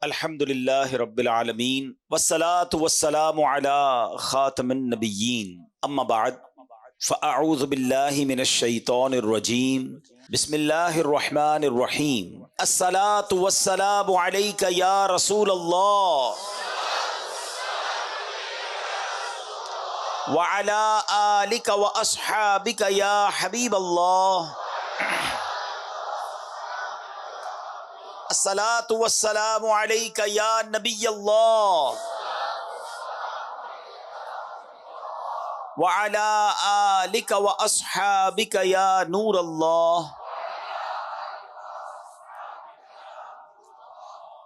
الحمدللہ رب العالمین والصلاة والسلام علی خاتم النبیین اما بعد فاعوذ باللہ من الشیطان الرجیم بسم اللہ الرحمن الرحیم الصلاة والسلام علیک یا رسول اللہ وعلی آلک واصحابک یا حبیب اللہ الصلاة والسلام علیک یا نبی اللہ وعلی آلک واصحابک یا نور اللہ۔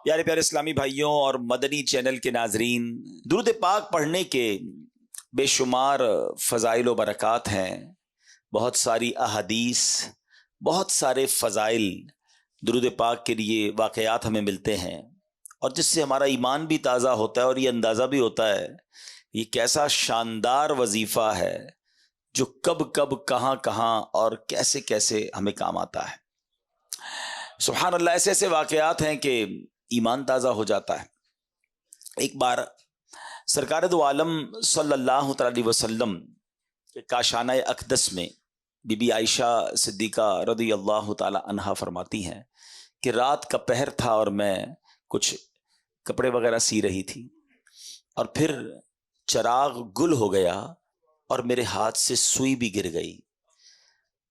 پیارے پیارے اسلامی بھائیوں اور مدنی چینل کے ناظرین، درود پاک پڑھنے کے بے شمار فضائل و برکات ہیں، بہت ساری احادیث، بہت سارے فضائل درود پاک کے لیے واقعات ہمیں ملتے ہیں، اور جس سے ہمارا ایمان بھی تازہ ہوتا ہے اور یہ اندازہ بھی ہوتا ہے یہ کیسا شاندار وظیفہ ہے جو کب کب کہاں کہاں اور کیسے کیسے ہمیں کام آتا ہے۔ سبحان اللہ، ایسے ایسے واقعات ہیں کہ ایمان تازہ ہو جاتا ہے۔ ایک بار سرکار دو عالم صلی اللہ علیہ وسلم کے کاشانہ اقدس میں بی بی عائشہ صدیقہ رضی اللہ تعالی عنہا فرماتی ہیں کہ رات کا پہر تھا اور میں کچھ کپڑے وغیرہ سی رہی تھی، اور پھر چراغ گل ہو گیا اور میرے ہاتھ سے سوئی بھی گر گئی۔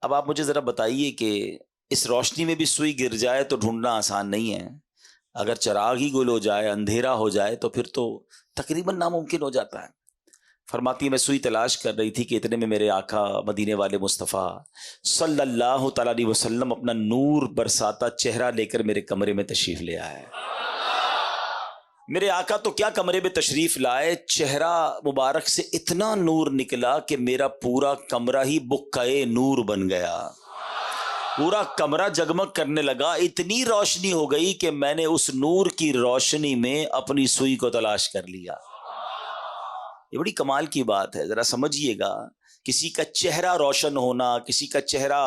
اب آپ مجھے ذرا بتائیے کہ اس روشنی میں بھی سوئی گر جائے تو ڈھونڈنا آسان نہیں ہے، اگر چراغ ہی گل ہو جائے، اندھیرا ہو جائے تو پھر تو تقریباً ناممکن ہو جاتا ہے۔ فرماتی ہے میں سوئی تلاش کر رہی تھی کہ اتنے میں میرے آقا مدینے والے مصطفیٰ صلی اللہ تعالیٰ علیہ وسلم اپنا نور برساتا چہرہ لے کر میرے کمرے میں تشریف لے آئے۔ میرے آقا تو کیا کمرے میں تشریف لائے، چہرہ مبارک سے اتنا نور نکلا کہ میرا پورا کمرہ ہی بقعے نور بن گیا، پورا کمرہ جگمگ کرنے لگا، اتنی روشنی ہو گئی کہ میں نے اس نور کی روشنی میں اپنی سوئی کو تلاش کر لیا۔ یہ بڑی کمال کی بات ہے، ذرا سمجھیے گا، کسی کا چہرہ روشن ہونا، کسی کا چہرہ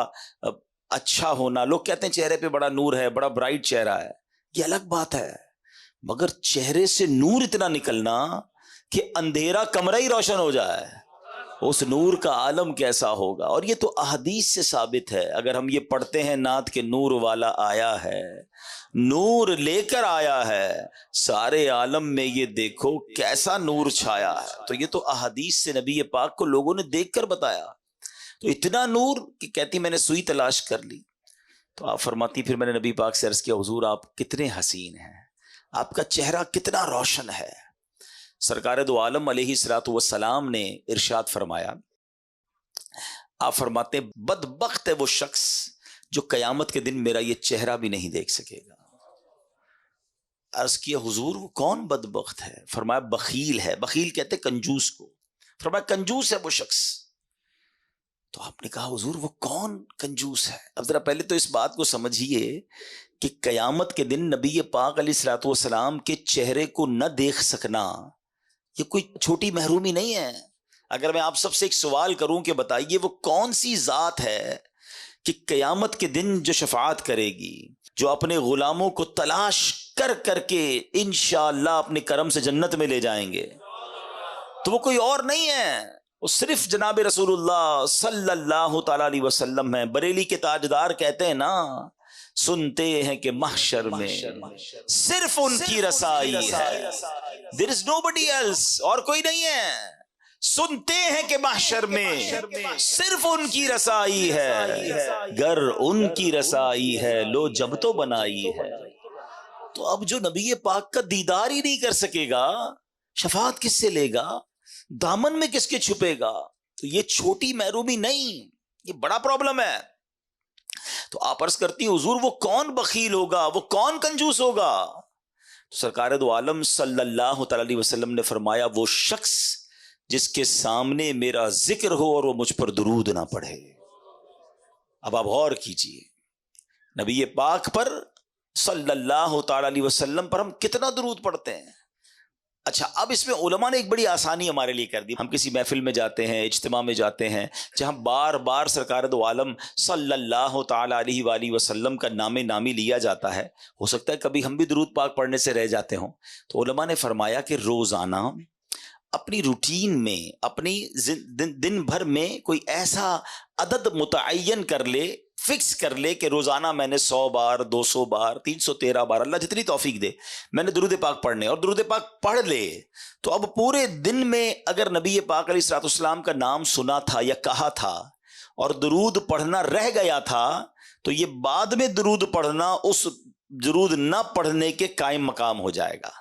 اچھا ہونا، لوگ کہتے ہیں چہرے پہ بڑا نور ہے، بڑا برائٹ چہرہ ہے، یہ الگ بات ہے، مگر چہرے سے نور اتنا نکلنا کہ اندھیرا کمرہ ہی روشن ہو جائے، اس نور کا عالم کیسا ہوگا۔ اور یہ تو احادیث سے ثابت ہے، اگر ہم یہ پڑھتے ہیں نعت کے نور والا آیا ہے، نور لے کر آیا ہے، سارے عالم میں یہ دیکھو کیسا نور چھایا ہے، تو یہ تو احادیث سے نبی پاک کو لوگوں نے دیکھ کر بتایا۔ تو اتنا نور کہ کہتی میں نے سوئی تلاش کر لی، تو آپ فرماتی پھر میں نے نبی پاک سے عرض کیا حضور آپ کتنے حسین ہیں، آپ کا چہرہ کتنا روشن ہے۔ سرکار دو عالم علیہ الصلوۃ والسلام نے ارشاد فرمایا، آپ فرماتے ہیں بدبخت ہے وہ شخص جو قیامت کے دن میرا یہ چہرہ بھی نہیں دیکھ سکے گا۔ عرض کیا حضور وہ کون بدبخت ہے؟ فرمایا بخیل ہے، بخیل کہتے کنجوس کو، فرمایا کنجوس ہے وہ شخص۔ تو آپ نے کہا حضور وہ کون کنجوس ہے؟ اب ذرا پہلے تو اس بات کو سمجھیے کہ قیامت کے دن نبی پاک علیہ الصلوۃ والسلام کے چہرے کو نہ دیکھ سکنا یہ کوئی چھوٹی محرومی نہیں ہے۔ اگر میں آپ سب سے ایک سوال کروں کہ بتائیے وہ کون سی ذات ہے کہ قیامت کے دن جو شفاعت کرے گی، جو اپنے غلاموں کو تلاش کر کر کے انشاءاللہ اپنے کرم سے جنت میں لے جائیں گے، تو وہ کوئی اور نہیں ہے، وہ صرف جناب رسول اللہ صلی اللہ تعالی علیہ وسلم ہیں۔ بریلی کے تاجدار کہتے ہیں نا، سنتے ہیں کہ محشر میں صرف ان کی رسائی ہے، there is nobody else، اور کوئی نہیں ہے۔ سنتے ہیں کہ محشر میں صرف ان کی رسائی ہے، گر ان کی رسائی ہے لو جب تو بنائی ہے۔ تو اب جو نبی پاک کا دیدار ہی نہیں کر سکے گا، شفاعت کس سے لے گا، دامن میں کس کے چھپے گا؟ تو یہ چھوٹی محرومی نہیں، یہ بڑا پرابلم ہے۔ تو آپ عرض کرتی ہیں حضور وہ کون بخیل ہوگا، وہ کون کنجوس ہوگا؟ تو سرکار دو عالم صلی اللہ تعالی علیہ وسلم نے فرمایا وہ شخص جس کے سامنے میرا ذکر ہو اور وہ مجھ پر درود نہ پڑھے۔ اب آپ غور کیجئے، نبی پاک پر صلی اللہ تعالی علیہ وسلم پر ہم کتنا درود پڑھتے ہیں، اچھا، اب اس میں علماء نے ایک بڑی آسانی ہمارے لیے کر دی. ہم کسی محفل میں جاتے ہیں، اجتماع میں جاتے ہیں، جہاں بار بار سرکار دو عالم صلی اللہ تعالی علیہ وآلہ وسلم کا نام نامی لیا جاتا ہے، ہو سکتا ہے کبھی ہم بھی درود پاک پڑھنے سے رہ جاتے ہوں. تو علماء نے فرمایا کہ روزانہ اپنی روٹین میں، اپنی دن بھر میں کوئی ایسا عدد متعین کر لے، فکس کر لے کہ روزانہ میں نے 100 بار، 200 بار، 313 بار، اللہ جتنی توفیق دے، میں نے درود پاک پڑھنے. اور درود پاک پڑھ لے تو اب پورے دن میں اگر نبی پاک علیہ الصلوۃ والسلام کا نام سنا تھا یا کہا تھا اور درود پڑھنا رہ گیا تھا، تو یہ بعد میں درود پڑھنا اس درود نہ پڑھنے کے قائم مقام ہو جائے گا.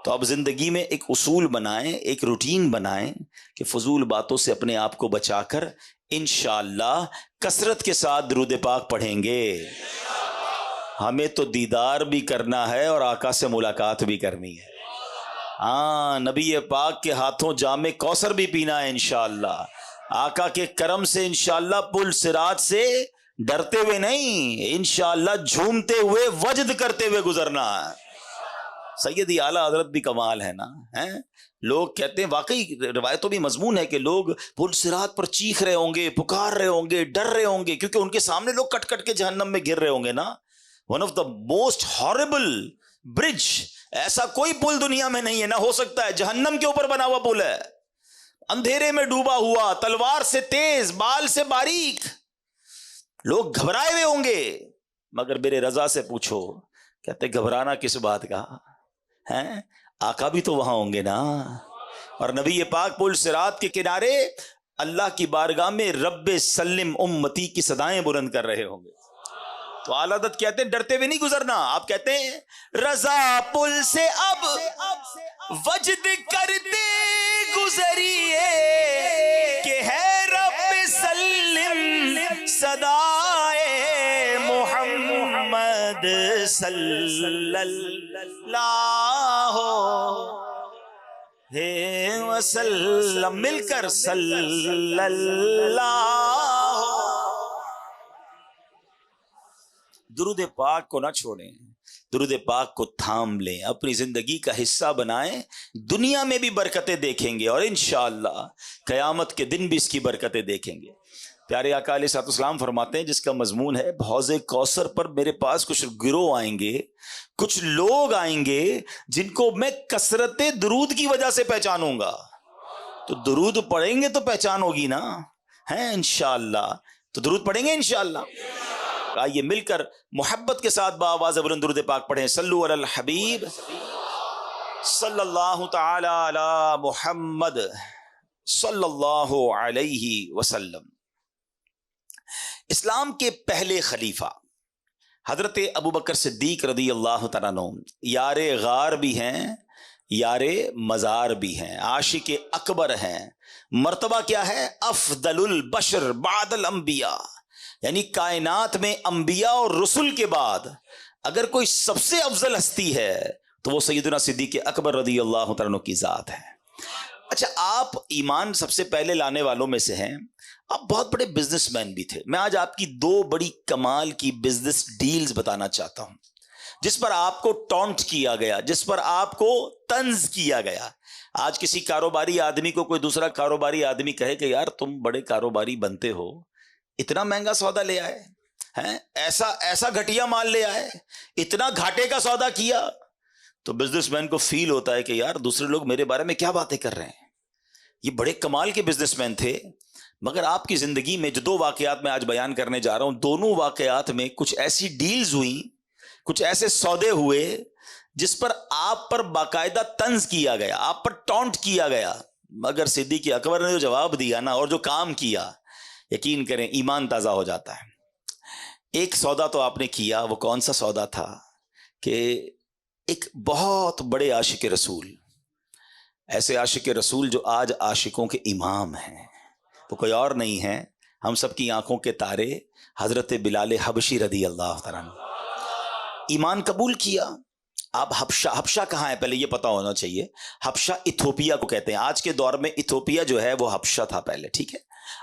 تو اب زندگی میں ایک اصول بنائیں، ایک روٹین بنائیں کہ فضول باتوں سے اپنے آپ کو بچا کر انشاءاللہ کثرت کے ساتھ درود پاک پڑھیں گے. ہمیں تو دیدار بھی کرنا ہے اور آقا سے ملاقات بھی کرنی ہے. ہاں، نبی پاک کے ہاتھوں جام کوثر بھی پینا ہے انشاءاللہ. آقا کے کرم سے انشاءاللہ پل صراط سے ڈرتے ہوئے نہیں، انشاءاللہ جھومتے ہوئے وجد کرتے ہوئے گزرنا ہے. سیدی اعلیٰ حضرت بھی کمال ہے نا. لوگ کہتے ہیں، واقعی روایتوں بھی مضمون ہے کہ لوگ پل صراط پر چیخ رہے ہوں گے، پکار رہے ہوں گے، ڈر رہے ہوں گے، کیونکہ ان کے سامنے لوگ کٹ کٹ کے جہنم میں گر رہے ہوں گے نا. One of the most horrible bridge, ایسا کوئی پل دنیا میں نہیں ہے، نہ ہو سکتا ہے. جہنم کے اوپر بنا ہوا پل ہے، اندھیرے میں ڈوبا ہوا، تلوار سے تیز، بال سے باریک. لوگ گھبرائے ہوئے ہوں گے، مگر میرے رضا سے پوچھو، کہتے گھبرانا کس بات کا ہے؟ آقا بھی تو وہاں ہوں گے نا. اور نبی پاک پل صراط کے کنارے اللہ کی بارگاہ میں رب سلم امتی کی صدائیں بلند کر رہے ہوں گے. تو اعلیٰ حضرت کہتے ہیں ڈرتے ہوئے نہیں گزرنا. آپ کہتے ہیں رضا پل سے اب وجد کرتے گزریے کہ ہے رب سلم صدائے محمد صلی اللہ وسلم. مل کر صلی اللہ. درود پاک کو نہ چھوڑیں، درود پاک کو تھام لیں، اپنی زندگی کا حصہ بنائیں. دنیا میں بھی برکتیں دیکھیں گے اور انشاءاللہ قیامت کے دن بھی اس کی برکتیں دیکھیں گے. پیارے آقا علیہ الصلوۃ والسلام فرماتے ہیں، جس کا مضمون ہے حوض کوثر پر میرے پاس کچھ گروہ آئیں گے، کچھ لوگ آئیں گے جن کو میں کثرت درود کی وجہ سے پہچانوں گا. تو درود پڑھیں گے تو پہچان ہوگی نا، ہیں انشاءاللہ. تو درود پڑھیں گے انشاءاللہ. آئیے مل کر محبت کے ساتھ بآواز بلند درود پاک پڑھیں. صلو علی الحبیب صلی اللہ تعالی علی محمد صلی اللہ علیہ وسلم. اسلام کے پہلے خلیفہ حضرت ابوبکر صدیق رضی اللہ تعالیٰ عنہ یار غار بھی ہیں، یار مزار بھی ہیں، عاشق اکبر ہیں. مرتبہ کیا ہے؟ افضل البشر بعد الانبیاء، یعنی کائنات میں انبیاء اور رسل کے بعد اگر کوئی سب سے افضل ہستی ہے تو وہ سیدنا صدیق اکبر رضی اللہ تعالیٰ عنہ کی ذات ہے. اچھا، آپ ایمان سب سے پہلے لانے والوں میں سے ہیں. آپ بہت بڑے بزنس مین بھی تھے. میں آج آپ کی 2 بڑی کمال کی بزنس ڈیلز بتانا چاہتا ہوں جس پر آپ کو ٹونٹ کیا گیا، جس پر آپ کو طنز کیا گیا. آج کسی کاروباری آدمی کو کوئی دوسرا کاروباری آدمی کہے کہ یار تم بڑے کاروباری بنتے ہو، اتنا مہنگا سودا لے آئے ہیں، ایسا گھٹیا مال لے آئے، اتنا گھاٹے کا سودا کیا، تو بزنس مین کو فیل ہوتا ہے کہ یار دوسرے لوگ میرے بارے میں کیا باتیں کر رہے ہیں. یہ بڑے کمال کے بزنس مین تھے. مگر آپ کی زندگی میں جو 2 واقعات میں آج بیان کرنے جا رہا ہوں، دونوں واقعات میں کچھ ایسی ڈیلز ہوئیں، کچھ ایسے سودے ہوئے جس پر آپ پر باقاعدہ طنز کیا گیا، آپ پر ٹونٹ کیا گیا. مگر صدیق اکبر نے جو جواب دیا نا اور جو کام کیا، یقین کریں ایمان تازہ ہو جاتا ہے. ایک سودا تو آپ نے کیا. وہ کون سا سودا تھا کہ ایک بہت بڑے عاشق رسول، ایسے عاشق رسول جو آج عاشقوں کے امام ہیں، وہ کوئی اور نہیں ہیں، ہم سب کی آنکھوں کے تارے حضرت بلال حبشی رضی اللہ تعالیٰ عنہ. ایمان قبول کیا. آپ حبشہ کہاں ہے پہلے یہ پتا ہونا چاہیے. حبشہ ایتھوپیا کو کہتے ہیں. آج کے دور میں ایتھوپیا جو ہے وہ حبشہ تھا پہلے، ٹھیک ہے.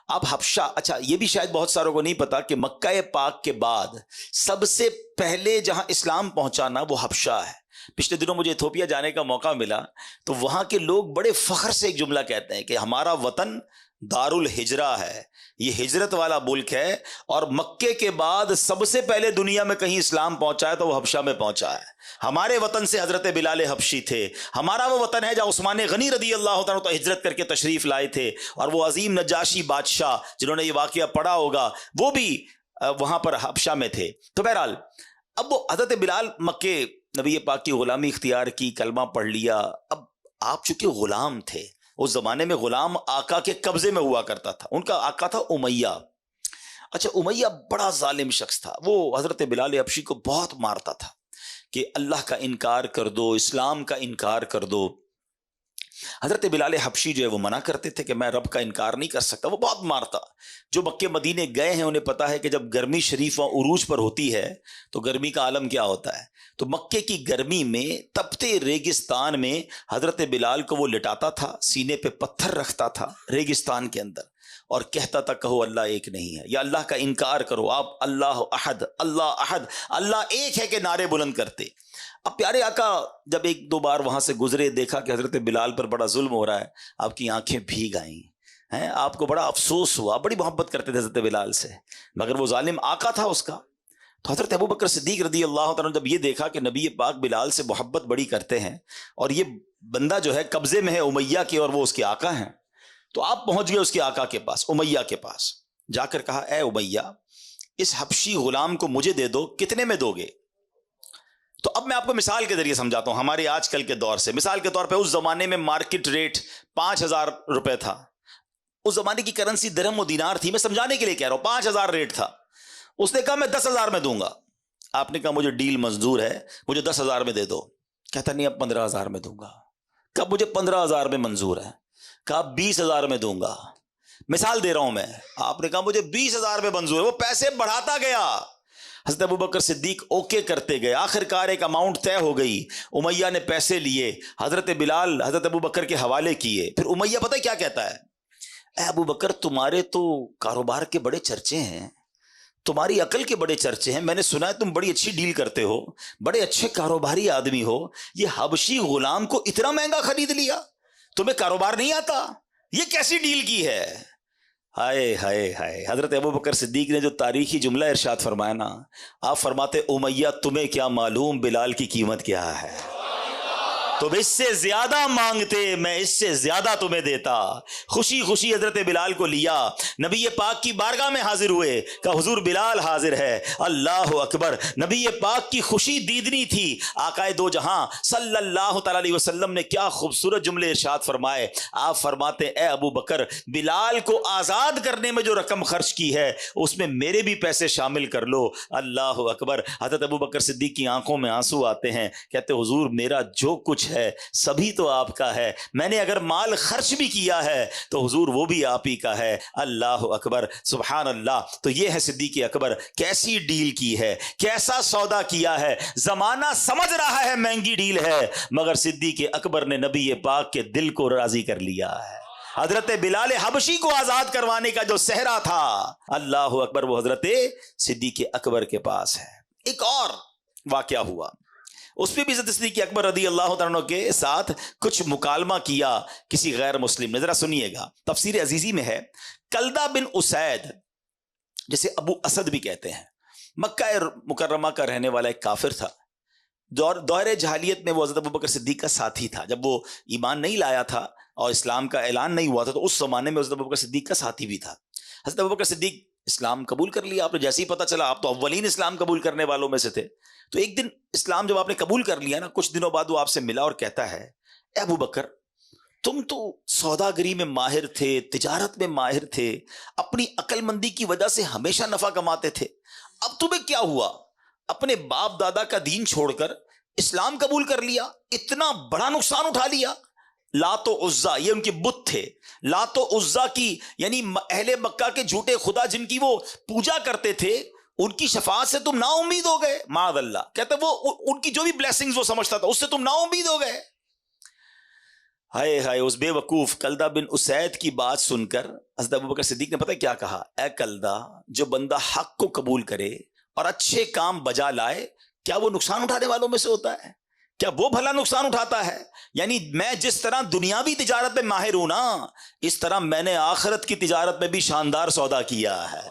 اب حبشہ، اچھا یہ بھی شاید بہت ساروں کو نہیں پتا کہ مکہ پاک کے بعد سب سے پہلے جہاں اسلام پہنچانا وہ حبشہ ہے. پچھلے دنوں مجھے ایتھوپیا جانے کا موقع ملا تو وہاں کے لوگ بڑے فخر سے ایک جملہ کہتے ہیں کہ ہمارا وطن دار الحجرہ ہے، یہ ہجرت والا ملک ہے، اور مکے کے بعد سب سے پہلے دنیا میں کہیں اسلام پہنچا ہے تو وہ حبشہ میں پہنچا ہے۔ ہمارے وطن سے حضرت بلال حبشی تھے، ہمارا وہ وطن ہے جہاں عثمان غنی رضی اللہ تعالیٰ عنہ ہجرت کر کے تشریف لائے تھے، اور وہ عظیم نجاشی بادشاہ جنہوں نے یہ واقعہ پڑھا ہوگا وہ بھی وہاں پر حبشہ میں تھے۔ تو بہرحال اب وہ حضرت بلال مکے نبی پاک کی غلامی اختیار کی، کلمہ پڑھ لیا۔ اب آپ چونکہ غلام تھے، اس زمانے میں غلام آقا کے قبضے میں ہوا کرتا تھا، ان کا آقا تھا امیہ۔ اچھا، امیہ بڑا ظالم شخص تھا، وہ حضرت بلال حبشی کو بہت مارتا تھا کہ اللہ کا انکار کر دو، اسلام کا انکار کر دو۔ حضرت بلال حبشی جو ہے وہ منع کرتے تھے کہ میں رب کا انکار نہیں کر سکتا، وہ بہت مارتا۔ جو مکے مدینے گئے ہیں انہیں پتا ہے کہ جب گرمی شریف و عروج پر ہوتی ہے تو گرمی کا عالم کیا ہوتا ہے۔ تو مکے کی گرمی میں تپتے ریگستان میں حضرت بلال کو وہ لٹاتا تھا، سینے پہ پتھر رکھتا تھا ریگستان کے اندر، اور کہتا تھا کہو اللہ ایک نہیں ہے، یا اللہ کا انکار کرو، آپ اللہ احد اللہ احد اللہ ایک ہے کے نعرے بلند کرتے۔ اب پیارے آقا جب ایک دو بار وہاں سے گزرے، دیکھا کہ حضرت بلال پر بڑا ظلم ہو رہا ہے، آپ کی آنکھیں بھیگ آئیں ہیں، آپ کو بڑا افسوس ہوا، بڑی محبت کرتے تھے حضرت بلال سے، مگر وہ ظالم آقا تھا اس کا۔ تو حضرت ابو بکر صدیق رضی اللہ تعالیٰ جب یہ دیکھا کہ نبی پاک بلال سے محبت بڑی کرتے ہیں اور یہ بندہ جو ہے قبضے میں ہے امیہ کے اور وہ اس کے آقا ہیں، تو آپ پہنچ گئے اس کے آقا کے پاس، امیہ کے پاس جا کر کہا اے امیہ، اس حبشی غلام کو مجھے دے دو، کتنے میں دو گے؟ تو اب میں آپ کو مثال کے ذریعے سمجھاتا ہوں ہمارے آج کل کے دور سے۔ مثال کے طور پہ اس زمانے میں مارکیٹ ریٹ 5,000 روپے تھا، اس زمانے کی کرنسی درہم و دینار تھی، میں سمجھانے کے لیے کہہ رہا ہوں، 5,000 ریٹ تھا۔ اس نے کہا میں 10,000 میں دوں گا۔ آپ نے کہا مجھے ڈیل منظور ہے، مجھے 10,000 میں دے دو۔ کہتا نہیں اب 15,000 میں دوں گا۔ کہا مجھے 15,000 میں منظور ہے۔ کہا 20,000 میں دوں گا۔ مثال دے رہا ہوں میں۔ آپ نے کہا مجھے 20,000 میں منظور ہے۔ وہ پیسے بڑھاتا گیا، حضرت ابوبکر صدیق اوکے کرتے گئے، آخر کار ایک اماؤنٹ طے ہو گئی۔ امیہ نے پیسے لیے، حضرت بلال حضرت ابوبکر کے حوالے کیے۔ پھر امیہ پتہ کیا کہتا ہے؟ اے ابوبکر، تمہارے تو کاروبار کے بڑے چرچے ہیں، تمہاری عقل کے بڑے چرچے ہیں، میں نے سنا ہے تم بڑی اچھی ڈیل کرتے ہو، بڑے اچھے کاروباری آدمی ہو، یہ حبشی غلام کو اتنا مہنگا خرید لیا، تمہیں کاروبار نہیں آتا، یہ کیسی ڈیل کی ہے؟ ہائے ہائے ہائے، حضرت ابوبکر صدیق نے جو تاریخی جملہ ارشاد فرمایا نا، آپ فرماتے امیہ تمہیں کیا معلوم بلال کی قیمت کیا ہے، تم اس سے زیادہ مانگتے میں اس سے زیادہ تمہیں دیتا۔ خوشی خوشی حضرت بلال کو لیا، نبی پاک کی بارگاہ میں حاضر ہوئے، کہ حضور بلال حاضر ہے۔ اللہ اکبر، نبی پاک کی خوشی دیدنی تھی۔ آقا دو جہاں صلی اللہ تعالی علیہ وسلم نے کیا خوبصورت جملے ارشاد فرمائے۔ آپ فرماتے اے ابو بکر، بلال کو آزاد کرنے میں جو رقم خرچ کی ہے اس میں میرے بھی پیسے شامل کر لو۔ اللہ اکبر، حضرت ابو بکر صدیق کی آنکھوں میں آنسو آتے ہیں، کہتے حضور میرا جو کچھ ہے سبھی تو آپ کا ہے، میں نے اگر مال خرچ بھی کیا ہے تو حضور وہ بھی آپ ہی کا ہے۔ اللہ اکبر، سبحان اللہ۔ تو یہ ہے صدیق اکبر، کیسی ڈیل کی ہے، کیسا سودا کیا ہے۔ زمانہ سمجھ رہا ہے مہنگی ڈیل ہے، مگر صدیق اکبر نے نبی پاک کے دل کو راضی کر لیا ہے۔ حضرت بلال حبشی کو آزاد کروانے کا جو صحرا تھا، اللہ اکبر، وہ حضرت صدیق اکبر کے پاس ہے۔ ایک اور واقعہ ہوا، اس پہ بھی حضرت صدیق اکبر رضی اللہ تعالیٰ عنہ کے ساتھ کچھ مکالمہ کیا کسی غیر مسلم نے۔ ذرا سنیے گا، تفسیر عزیزی میں ہے، کلدہ بن اسید جسے ابو اسد بھی کہتے ہیں، مکہ مکرمہ کا رہنے والا ایک کافر تھا۔ دور جہالیت میں وہ حضرت ابوبکر صدیق کا ساتھی تھا، جب وہ ایمان نہیں لایا تھا اور اسلام کا اعلان نہیں ہوا تھا تو اس زمانے میں حضرت ابوبکر صدیق کا ساتھی بھی تھا۔ حضرت ابوبکر صدیق اسلام قبول کر لیا، آپ نے جیسے ہی پتہ چلا آپ تو اولین اسلام قبول کرنے والوں میں سے تھے، تو ایک دن اسلام جب آپ نے قبول کر لیا نا، کچھ دنوں بعد وہ آپ سے ملا اور کہتا ہے اے ابو بکر، تم تو سوداگری میں ماہر تھے، تجارت میں ماہر تھے، اپنی عقل مندی کی وجہ سے ہمیشہ نفع کماتے تھے، اب تمہیں کیا ہوا؟ اپنے باپ دادا کا دین چھوڑ کر اسلام قبول کر لیا، اتنا بڑا نقصان اٹھا لیا۔ لات و عزا، یہ ان کے بت تھے، لات و عزا کی یعنی اہل مکہ کے جھوٹے خدا جن کی وہ پوجا کرتے تھے، ان کی شفاعت سے تم نا امید ہو گئے۔ معاذ اللہ، کہتے وہ ان کی جو بھی بلیسنگز وہ سمجھتا تھا اس سے تم نا امید ہو گئے۔ ہائے ہائے، اس بے وقوف کلدہ بن اسید کی بات سن کر حضرت ابوبکر صدیق نے پتہ کیا کہا؟ اے کلدہ، جو بندہ حق کو قبول کرے اور اچھے کام بجا لائے، کیا وہ نقصان اٹھانے والوں میں سے ہوتا ہے؟ کیا وہ بھلا نقصان اٹھاتا ہے؟ یعنی میں جس طرح دنیاوی تجارت میں ماہر ہوں نا، اس طرح میں نے آخرت کی تجارت میں بھی شاندار سودا کیا ہے،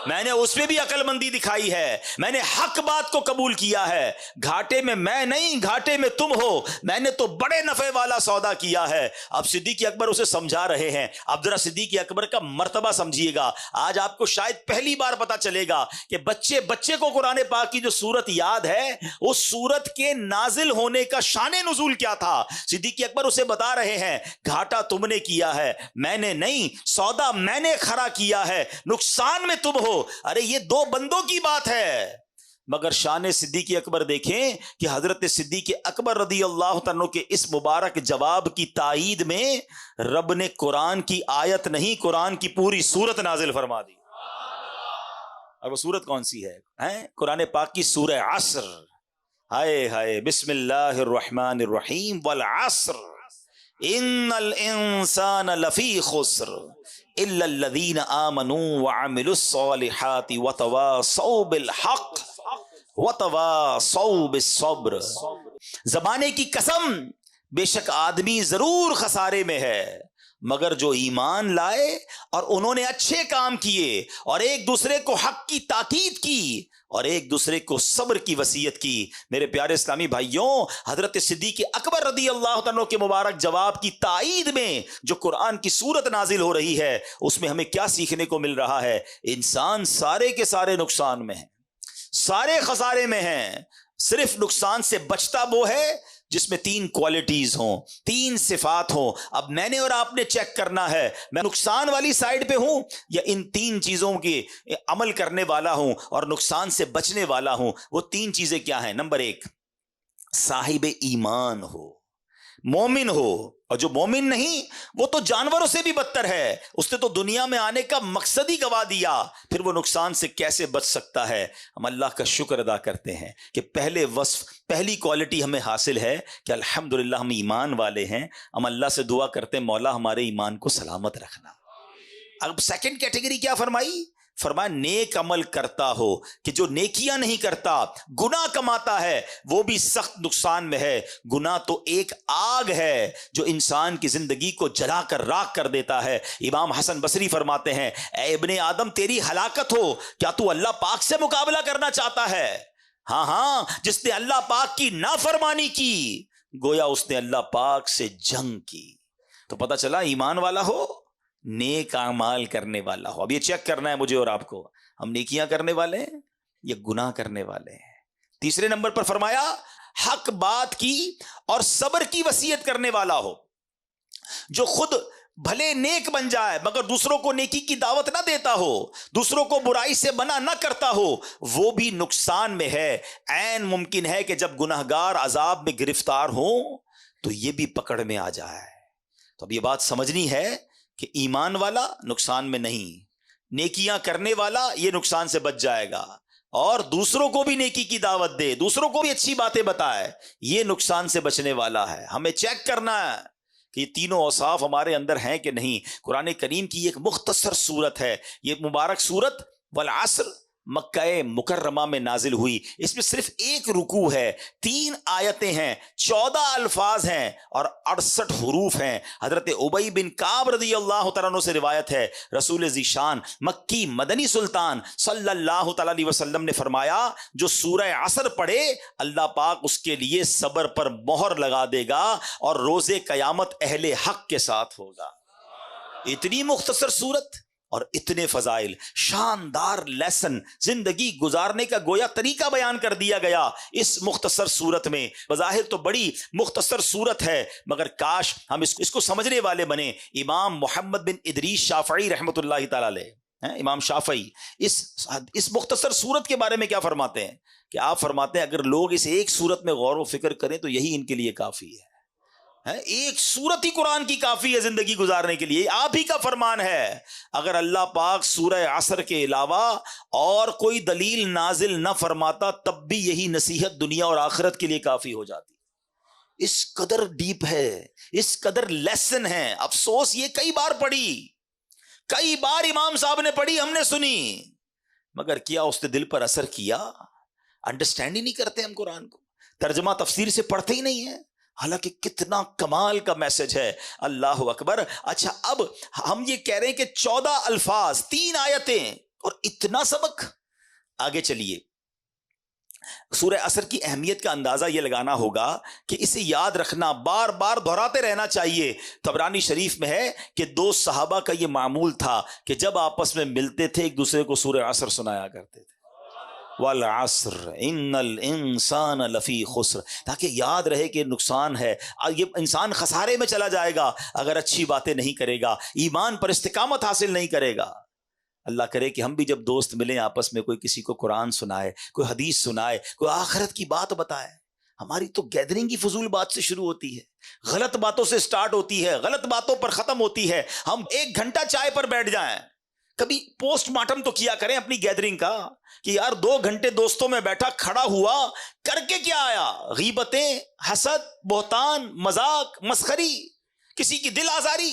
میں نے اس میں بھی عقل مندی دکھائی ہے، میں نے حق بات کو قبول کیا ہے، گھاٹے میں میں نہیں، گھاٹے میں تم ہو، میں نے تو بڑے نفع والا سودا کیا ہے۔ اب صدیق اکبر اسے سمجھا رہے ہیں۔ اب ذرا صدیق اکبر کا مرتبہ سمجھیے گا، آج آپ کو شاید پہلی بار پتا چلے گا کہ بچے کو قرآن پاک کی جو سورت یاد ہے، اس سورت کے نازل ہونے کا شان نزول کیا تھا۔ صدیق اکبر اسے بتا رہے ہیں گھاٹا تم نے کیا ہے، میں نے نہیں، سودا میں نے کھڑا کیا ہے، نقصان میں تم ہو۔ ارے یہ دو بندوں کی بات ہے، مگر شان صدیق اکبر دیکھیں کہ حضرت صدیق اکبر رضی اللہ عنہ کے اس مبارک جواب کی تائید میں رب نے قرآن کی آیت نہیں، قرآن کی پوری سورت نازل فرما دی۔ اور وہ سورت کون سی ہے؟ قرآن پاک کی سورہ عصر۔ ہائے ہائے، بسم اللہ الرحمن الرحیم، والعصر ان الانسان لفی خسر الا الذین آمنوا وعملوا الصالحات وتواصوا بالحق وتواصوا بالصبر۔ زمانے کی قسم، بے شک آدمی ضرور خسارے میں ہے، مگر جو ایمان لائے اور انہوں نے اچھے کام کیے اور ایک دوسرے کو حق کی تاکید کی اور ایک دوسرے کو صبر کی وصیت کی۔ میرے پیارے اسلامی بھائیوں، حضرت صدیق اکبر رضی اللہ عنہ کے مبارک جواب کی تائید میں جو قرآن کی سورت نازل ہو رہی ہے، اس میں ہمیں کیا سیکھنے کو مل رہا ہے؟ انسان سارے کے سارے نقصان میں ہیں، سارے خسارے میں ہیں، صرف نقصان سے بچتا وہ ہے جس میں تین کوالٹیز ہوں، تین صفات ہوں۔ اب میں نے اور آپ نے چیک کرنا ہے، میں نقصان والی سائیڈ پہ ہوں یا ان تین چیزوں کے عمل کرنے والا ہوں اور نقصان سے بچنے والا ہوں۔ وہ تین چیزیں کیا ہیں؟ نمبر ایک، صاحب ایمان ہو، مومن ہو، اور جو مومن نہیں وہ تو جانوروں سے بھی بدتر ہے، اس نے تو دنیا میں آنے کا مقصد ہی گوا دیا، پھر وہ نقصان سے کیسے بچ سکتا ہے؟ ہم اللہ کا شکر ادا کرتے ہیں کہ پہلے وصف، پہلی کوالٹی ہمیں حاصل ہے کہ الحمدللہ ہم ایمان والے ہیں۔ ہم اللہ سے دعا کرتے ہیں مولا ہمارے ایمان کو سلامت رکھنا۔ اب سیکنڈ کیٹیگری کیا فرمائی؟ فرمایا نیک عمل کرتا ہو، کہ جو نیکیاں نہیں کرتا، گناہ کماتا ہے، وہ بھی سخت نقصان میں ہے۔ گناہ تو ایک آگ ہے جو انسان کی زندگی کو جلا کر راکھ کر دیتا ہے۔ امام حسن بصری فرماتے ہیں، اے ابن آدم تیری ہلاکت ہو، کیا تو اللہ پاک سے مقابلہ کرنا چاہتا ہے؟ ہاں، جس نے اللہ پاک کی نافرمانی کی گویا اس نے اللہ پاک سے جنگ کی۔ تو پتہ چلا ایمان والا ہو، نیک اعمال کرنے والا ہو۔ اب یہ چیک کرنا ہے مجھے اور آپ کو، ہم نیکیاں کرنے والے ہیں یا گناہ کرنے والے ہیں؟ تیسرے نمبر پر فرمایا حق بات کی اور صبر کی وصیت کرنے والا ہو، جو خود بھلے نیک بن جائے مگر دوسروں کو نیکی کی دعوت نہ دیتا ہو، دوسروں کو برائی سے منع نہ کرتا ہو، وہ بھی نقصان میں ہے۔ عین ممکن ہے کہ جب گناہگار عذاب میں گرفتار ہوں تو یہ بھی پکڑ میں آ جائے۔ تو اب یہ بات سمجھنی ہے کہ ایمان والا نقصان میں نہیں، نیکیاں کرنے والا یہ نقصان سے بچ جائے گا، اور دوسروں کو بھی نیکی کی دعوت دے، دوسروں کو بھی اچھی باتیں بتائے، یہ نقصان سے بچنے والا ہے۔ ہمیں چیک کرنا ہے کہ یہ تینوں اوصاف ہمارے اندر ہیں کہ نہیں۔ قرآن کریم کی ایک مختصر سورت ہے یہ مبارک سورت، والعصر، مکہ مکرمہ میں نازل ہوئی۔ اس میں صرف ایک رکوع ہے، 3 آیتیں ہیں، 14 الفاظ ہیں اور 68 حروف ہیں۔ حضرت ابی بن کعب رضی اللہ تعالیٰ عنہ سے روایت ہے، رسول ذیشان مکی مدنی سلطان صلی اللہ تعالیٰ علیہ وسلم نے فرمایا، جو سورہ عصر پڑھے اللہ پاک اس کے لیے صبر پر مہر لگا دے گا اور روز قیامت اہل حق کے ساتھ ہوگا۔ اتنی مختصر سورت اور اتنے فضائل، شاندار لیسن، زندگی گزارنے کا گویا طریقہ بیان کر دیا گیا اس مختصر صورت میں۔ بظاہر تو بڑی مختصر صورت ہے مگر کاش ہم اس کو سمجھنے والے بنے۔ امام محمد بن ادریس شافعی رحمۃ اللہ تعالی علیہ، امام شافعی اس مختصر صورت کے بارے میں کیا فرماتے ہیں کہ آپ فرماتے ہیں اگر لوگ اس ایک صورت میں غور و فکر کریں تو یہی ان کے لیے کافی ہے۔ ایک سورت ہی قرآن کی کافی ہے زندگی گزارنے کے لیے، آپ ہی کا فرمان ہے۔ اگر اللہ پاک سورہ عصر کے علاوہ اور کوئی دلیل نازل نہ فرماتا تب بھی یہی نصیحت دنیا اور آخرت کے لیے کافی ہو جاتی۔ اس قدر ڈیپ ہے، اس قدر لیسن ہے۔ افسوس یہ کئی بار پڑھی، کئی بار امام صاحب نے پڑھی، ہم نے سنی، مگر کیا اس نے دل پر اثر کیا؟ انڈرسٹینڈ ہی نہیں کرتے ہم قرآن کو۔ ترجمہ تفسیر سے پڑھتے ہی نہیں ہیں، حالانکہ کتنا کمال کا میسج ہے. اللہ اکبر. اچھا اب ہم یہ کہہ رہے ہیں کہ 14 الفاظ 3 آیتیں اور اتنا سبق. آگے چلیے، سورہ عصر کی اہمیت کا اندازہ یہ لگانا ہوگا کہ اسے یاد رکھنا، بار بار دہراتے رہنا چاہیے. طبرانی شریف میں ہے کہ 2 صحابہ کا یہ معمول تھا کہ جب آپس میں ملتے تھے ایک دوسرے کو سورہ عصر سنایا کرتے تھے. والعصر ان الانسان لفی خسر، تاکہ یاد رہے کہ نقصان ہے، یہ انسان خسارے میں چلا جائے گا اگر اچھی باتیں نہیں کرے گا، ایمان پر استقامت حاصل نہیں کرے گا. اللہ کرے کہ ہم بھی جب دوست ملیں آپس میں، کوئی کسی کو قرآن سنائے، کوئی حدیث سنائے، کوئی آخرت کی بات بتائے. ہماری تو گیدرنگ ہی فضول بات سے شروع ہوتی ہے، غلط باتوں سے سٹارٹ ہوتی ہے، غلط باتوں پر ختم ہوتی ہے. ہم 1 گھنٹہ چائے پر بیٹھ جائیں، کبھی پوسٹ مارٹم تو کیا کریں اپنی گیدرنگ کا کہ یار 2 گھنٹے دوستوں میں بیٹھا، کھڑا ہوا، کر کے کیا آیا؟ غیبتیں، حسد، بہتان، مذاق، مسخری، کسی کی دل آزاری.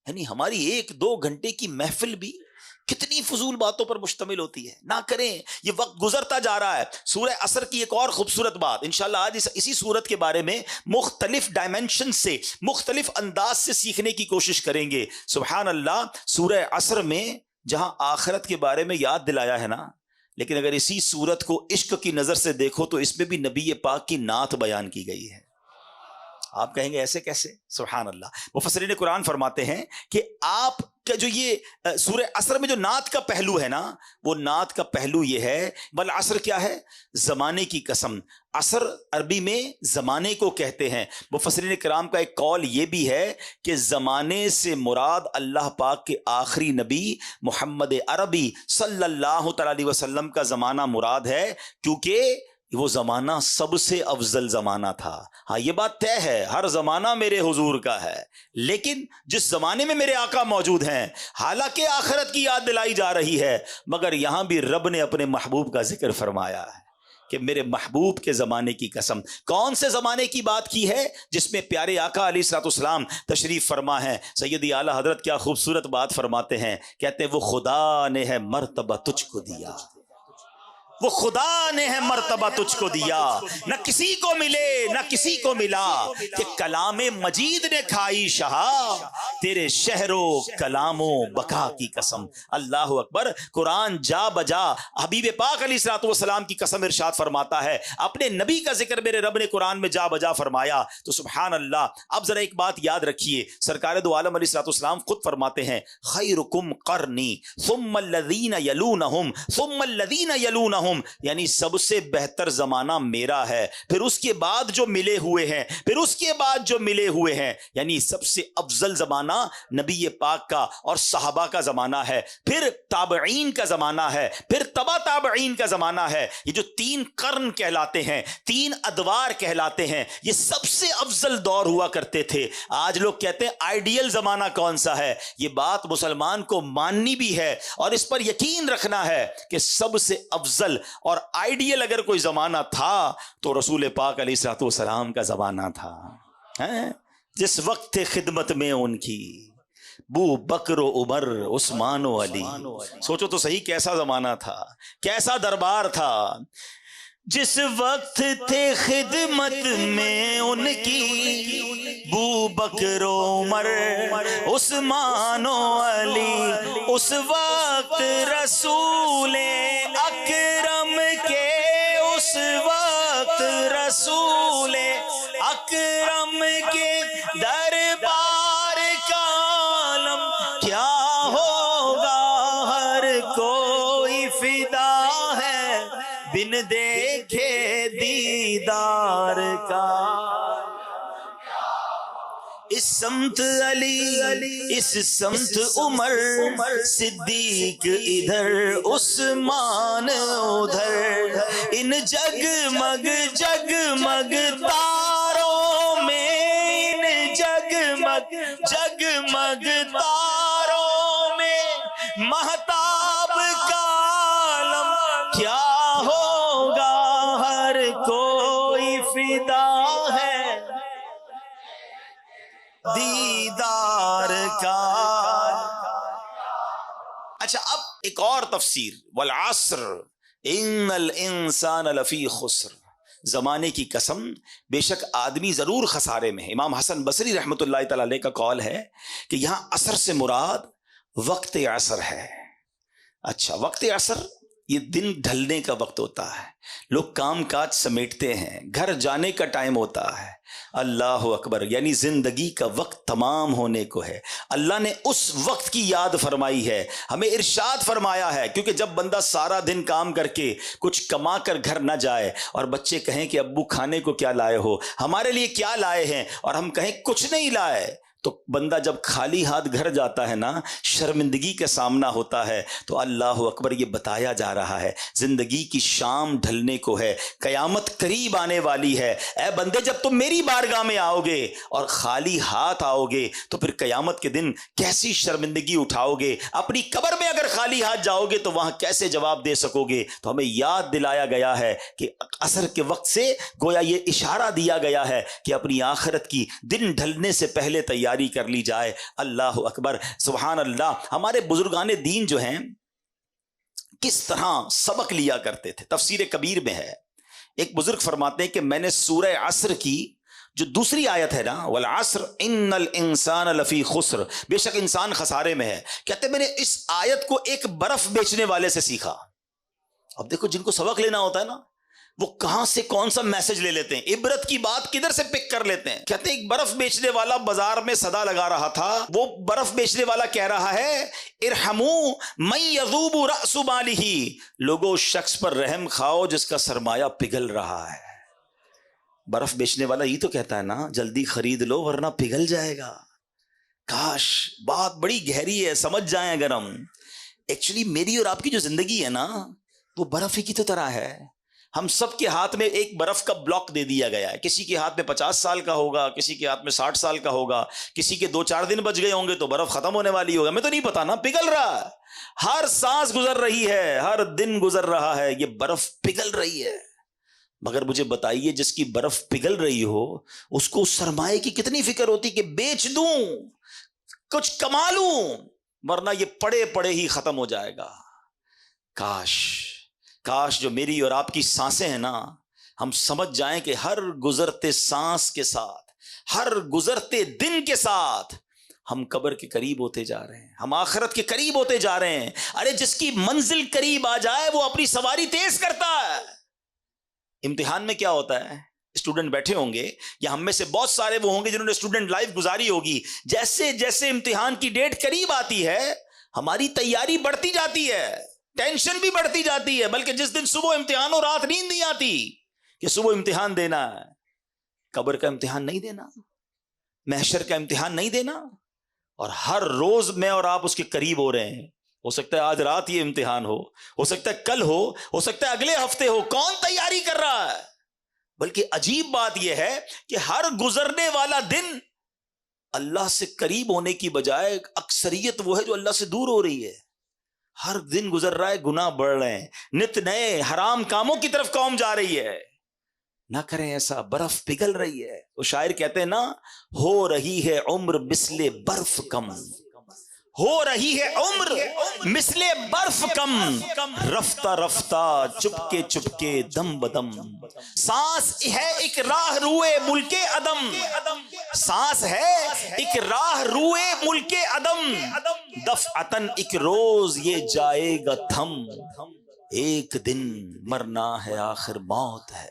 یعنی ہماری 1-2 گھنٹے کی محفل بھی کتنی فضول باتوں پر مشتمل ہوتی ہے. نہ کریں، یہ وقت گزرتا جا رہا ہے. سورہ عصر کی ایک اور خوبصورت بات انشاءاللہ آج اسی سورت کے بارے میں مختلف ڈائمنشن سے، مختلف انداز سے سیکھنے کی کوشش کریں گے. سبحان اللہ. سورہ عصر میں جہاں آخرت کے بارے میں یاد دلایا ہے نا، لیکن اگر اسی سورت کو عشق کی نظر سے دیکھو تو اس میں بھی نبی پاک کی نعت بیان کی گئی ہے. آپ کہیں گے ایسے کیسے؟ سبحان اللہ. مفسرین قرآن فرماتے ہیں کہ آپ کا جو یہ سورہ عصر میں جو نعت کا پہلو ہے نا، وہ نعت کا پہلو یہ ہے، والعصر کیا ہے؟ زمانے کی قسم. عصر عربی میں زمانے کو کہتے ہیں. مفسرین کرام کا ایک قول یہ بھی ہے کہ زمانے سے مراد اللہ پاک کے آخری نبی محمد عربی صلی اللہ تعالی علیہ وسلم کا زمانہ مراد ہے، کیونکہ وہ زمانہ سب سے افضل زمانہ تھا. ہاں یہ بات طے ہے، ہر زمانہ میرے حضور کا ہے، لیکن جس زمانے میں میرے آقا موجود ہیں، حالانکہ آخرت کی یاد دلائی جا رہی ہے، مگر یہاں بھی رب نے اپنے محبوب کا ذکر فرمایا ہے کہ میرے محبوب کے زمانے کی قسم. کون سے زمانے کی بات کی ہے؟ جس میں پیارے آقا علیہ الصلوۃ والسلام تشریف فرما ہے. سیدی اعلیٰ حضرت کیا خوبصورت بات فرماتے ہیں، کہتے ہیں وہ خدا نے ہے مرتبہ تجھ کو دیا، وہ خدا نے ہے مرتبہ تجھ کو دیا، نہ کسی کو ملے نہ کسی کو ملا، کہ کلام مجید نے کھائی شہا تیرے شہر و کلام و بقا کی قسم. اللہ اکبر. قرآن جا بجا حبیب پاک علیہ الصلوۃ والسلام کی قسم ارشاد فرماتا ہے. اپنے نبی کا ذکر میرے رب نے قرآن میں جا بجا فرمایا. تو سبحان اللہ. اب ذرا ایک بات یاد رکھیے، سرکار دو عالم علیہ الصلوۃ والسلام خود فرماتے ہیں خیرکم قرنی ثم الذین یلونہم ثم الذین یلونہم، یعنی سب سے بہتر زمانہ میرا ہے، پھر اس کے بعد جو ملے ہوئے ہیں، پھر اس کے بعد جو ملے ہوئے ہیں. یعنی سب سے افضل زمانہ نبی پاک کا اور صحابہ کا زمانہ ہے، پھر تابعین کا زمانہ ہے، پھر تبا تابعین کا زمانہ ہے. یہ جو 3 قرن کہلاتے ہیں، 3 ادوار کہلاتے ہیں، یہ سب سے افضل دور ہوا کرتے تھے. آج لوگ کہتے ہیں آئیڈیل زمانہ کون سا ہے؟ یہ بات مسلمان کو ماننی بھی ہے اور اس پر یقین رکھنا ہے کہ سب سے افضل اور آئیڈیل اگر کوئی زمانہ تھا تو رسول پاک علیہ الصلوۃ والسلام کا زمانہ تھا. جس وقت خدمت میں ان کی بو بکر و عمر عثمان و علی. سوچو تو صحیح کیسا زمانہ تھا، کیسا دربار تھا. جس وقت تھے خدمت میں ان کی بو بکر و عمر عثمان و علی، اس وقت رسول اکرم کے، اس وقت رسول اکرم کے دربار کا عالم کیا ہوگا، ہر کوئی فدا ہے بن دیکھے دیدار کا. اس سمت علی، اس سمت عمر صدیق، ادھر عثمان ادھر، ان جگمگ جگمگ تاروں میں، ان جگمگ جگمگ تاروں میں مہتاب کا عالم کیا ہوگا، ہر کوئی فدا ہے دیدار کا. اچھا اب ایک اور تفسیر، والعصر ان الانسان لفی خسر. زمانے کی قسم بے شک آدمی ضرور خسارے میں ہے. امام حسن بصری رحمۃ اللہ تعالی علیہ کا قول ہے کہ یہاں عصر سے مراد وقت عصر ہے. اچھا، وقت عصر یہ دن ڈھلنے کا وقت ہوتا ہے، لوگ کام کاج سمیٹتے ہیں، گھر جانے کا ٹائم ہوتا ہے. اللہ اکبر، یعنی زندگی کا وقت تمام ہونے کو ہے. اللہ نے اس وقت کی یاد فرمائی ہے، ہمیں ارشاد فرمایا ہے. کیونکہ جب بندہ سارا دن کام کر کے کچھ کما کر گھر نہ جائے اور بچے کہیں کہ ابو کھانے کو کیا لائے ہو، ہمارے لیے کیا لائے ہیں، اور ہم کہیں کچھ نہیں لائے، تو بندہ جب خالی ہاتھ گھر جاتا ہے نا، شرمندگی کا سامنا ہوتا ہے. تو اللہ اکبر، یہ بتایا جا رہا ہے زندگی کی شام ڈھلنے کو ہے، قیامت قریب آنے والی ہے. اے بندے، جب تم میری بارگاہ میں آؤ گے اور خالی ہاتھ آؤ گے تو پھر قیامت کے دن کیسی شرمندگی اٹھاؤ گے. اپنی قبر میں اگر خالی ہاتھ جاؤ گے تو وہاں کیسے جواب دے سکو گے. تو ہمیں یاد دلایا گیا ہے کہ عصر کے وقت سے گویا یہ اشارہ دیا گیا ہے کہ اپنی آخرت کی دن ڈھلنے سے پہلے تیاری کر لی جائے. اللہ اکبر، سبحان اللہ. ہمارے بزرگان دین جو ہیں کس طرح سبق لیا کرتے تھے، تفسیر کبیر میں ہے. ایک بزرگ فرماتے ہیں کہ میں نے سورہ عصر کی جو دوسری آیت ہے نا، والعصر ان الانسان لفی خسر، بے شک انسان خسارے میں ہے، کہتے ہیں میں نے اس آیت کو ایک برف بیچنے والے سے سیکھا. اب دیکھو، جن کو سبق لینا ہوتا ہے نا، وہ کہاں سے کون سا میسج لے لیتے ہیں، عبرت کی بات کدھر سے پک کر لیتے ہیں. کہتے ہیں ایک برف بیچنے والا بازار میں صدا لگا رہا تھا. وہ برف بیچنے والا کہہ رہا ہے ارحموا من یذوب رأس مالہ، لوگوں اس شخص پر رحم کھاؤ جس کا سرمایہ پگھل رہا ہے. برف بیچنے والا یہ تو کہتا ہے نا جلدی خرید لو ورنہ پگھل جائے گا. کاش بات بڑی گہری ہے، سمجھ جائیں اگر ہم. ایکچولی میری اور آپ کی جو زندگی ہے نا، وہ برف ہی کی تو طرح ہے. ہم سب کے ہاتھ میں ایک برف کا بلاک دے دیا گیا ہے. کسی کے ہاتھ میں 50 سال کا ہوگا، کسی کے ہاتھ میں 60 سال کا ہوگا، کسی کے 2-4 دن بچ گئے ہوں گے تو برف ختم ہونے والی ہوگا. ہمیں تو نہیں پتا نا، پگھل رہا ہے. ہر سانس گزر رہی ہے، ہر دن گزر رہا ہے، یہ برف پگھل رہی ہے. مگر مجھے بتائیے، جس کی برف پگھل رہی ہو اس کو اس سرمایے کی کتنی فکر ہوتی کہ بیچ دوں، کچھ کما لوں، ورنہ یہ پڑے پڑے ہی ختم ہو جائے گا. کاش جو میری اور آپ کی سانسیں ہیں نا، ہم سمجھ جائیں کہ ہر گزرتے سانس کے ساتھ، ہر گزرتے دن کے ساتھ ہم قبر کے قریب ہوتے جا رہے ہیں، ہم آخرت کے قریب ہوتے جا رہے ہیں. ارے جس کی منزل قریب آ جائے وہ اپنی سواری تیز کرتا ہے. امتحان میں کیا ہوتا ہے، اسٹوڈنٹ بیٹھے ہوں گے یا ہم میں سے بہت سارے وہ ہوں گے جنہوں نے اسٹوڈنٹ لائف گزاری ہوگی. جیسے جیسے امتحان کی ڈیٹ قریب آتی ہے ہماری تیاری بڑھتی جاتی ہے، ٹینشن بھی بڑھتی جاتی ہے. بلکہ جس دن صبح امتحان ہو رات نیند نہیں آتی کہ صبح امتحان دینا ہے. قبر کا امتحان نہیں دینا، محشر کا امتحان نہیں دینا، اور ہر روز میں اور آپ اس کے قریب ہو رہے ہیں. ہو سکتا ہے آج رات یہ امتحان ہو سکتا ہے کل ہو سکتا ہے اگلے ہفتے ہو. کون تیاری کر رہا ہے؟ بلکہ عجیب بات یہ ہے کہ ہر گزرنے والا دن اللہ سے قریب ہونے کی بجائے اکثریت وہ ہے جو اللہ سے دور ہو رہی ہے. ہر دن گزر رہا ہے، گناہ بڑھ رہے ہیں، نت نئے حرام کاموں کی طرف قوم جا رہی ہے. نہ کریں ایسا، برف پگھل رہی ہے. وہ شاعر کہتے ہیں نا، ہو رہی ہے عمر مثل برف کم، ہو رہی ہے عمر مثل برف کم، رفتہ رفتہ چپکے چپکے دم بدم. سانس ہے ایک راہ روئے ملک عدم، سانس ہے ایک راہ روئے ملک عدم، دفعتن ایک روز یہ جائے گا تھم، ایک دن مرنا ہے آخر موت ہے،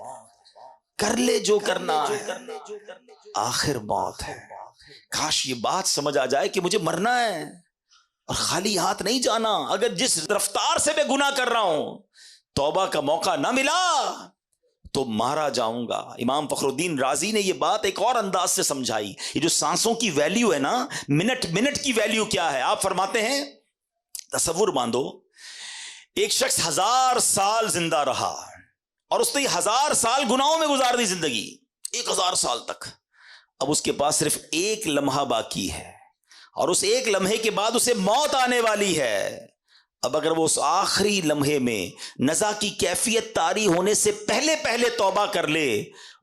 کر لے جو کرنا ہے آخر موت ہے. کاش یہ بات سمجھ آ جائے کہ مجھے مرنا ہے اور خالی ہاتھ نہیں جانا. اگر جس رفتار سے میں گناہ کر رہا ہوں توبہ کا موقع نہ ملا تو مارا جاؤں گا. امام فخر الدین رازی نے یہ بات ایک اور انداز سے سمجھائی. یہ جو سانسوں کی ویلیو ہے نا، منٹ کی ویلیو کیا ہے. آپ فرماتے ہیں تصور باندھو، ایک شخص 1000 سال زندہ رہا اور اس نے 1000 سال گناہوں میں گزار دی زندگی، 1000 سال تک. اب اس کے پاس صرف ایک لمحہ باقی ہے اور اس ایک لمحے کے بعد اسے موت آنے والی ہے. اب اگر وہ اس آخری لمحے میں نزا کی کیفیت طاری ہونے سے پہلے توبہ کر لے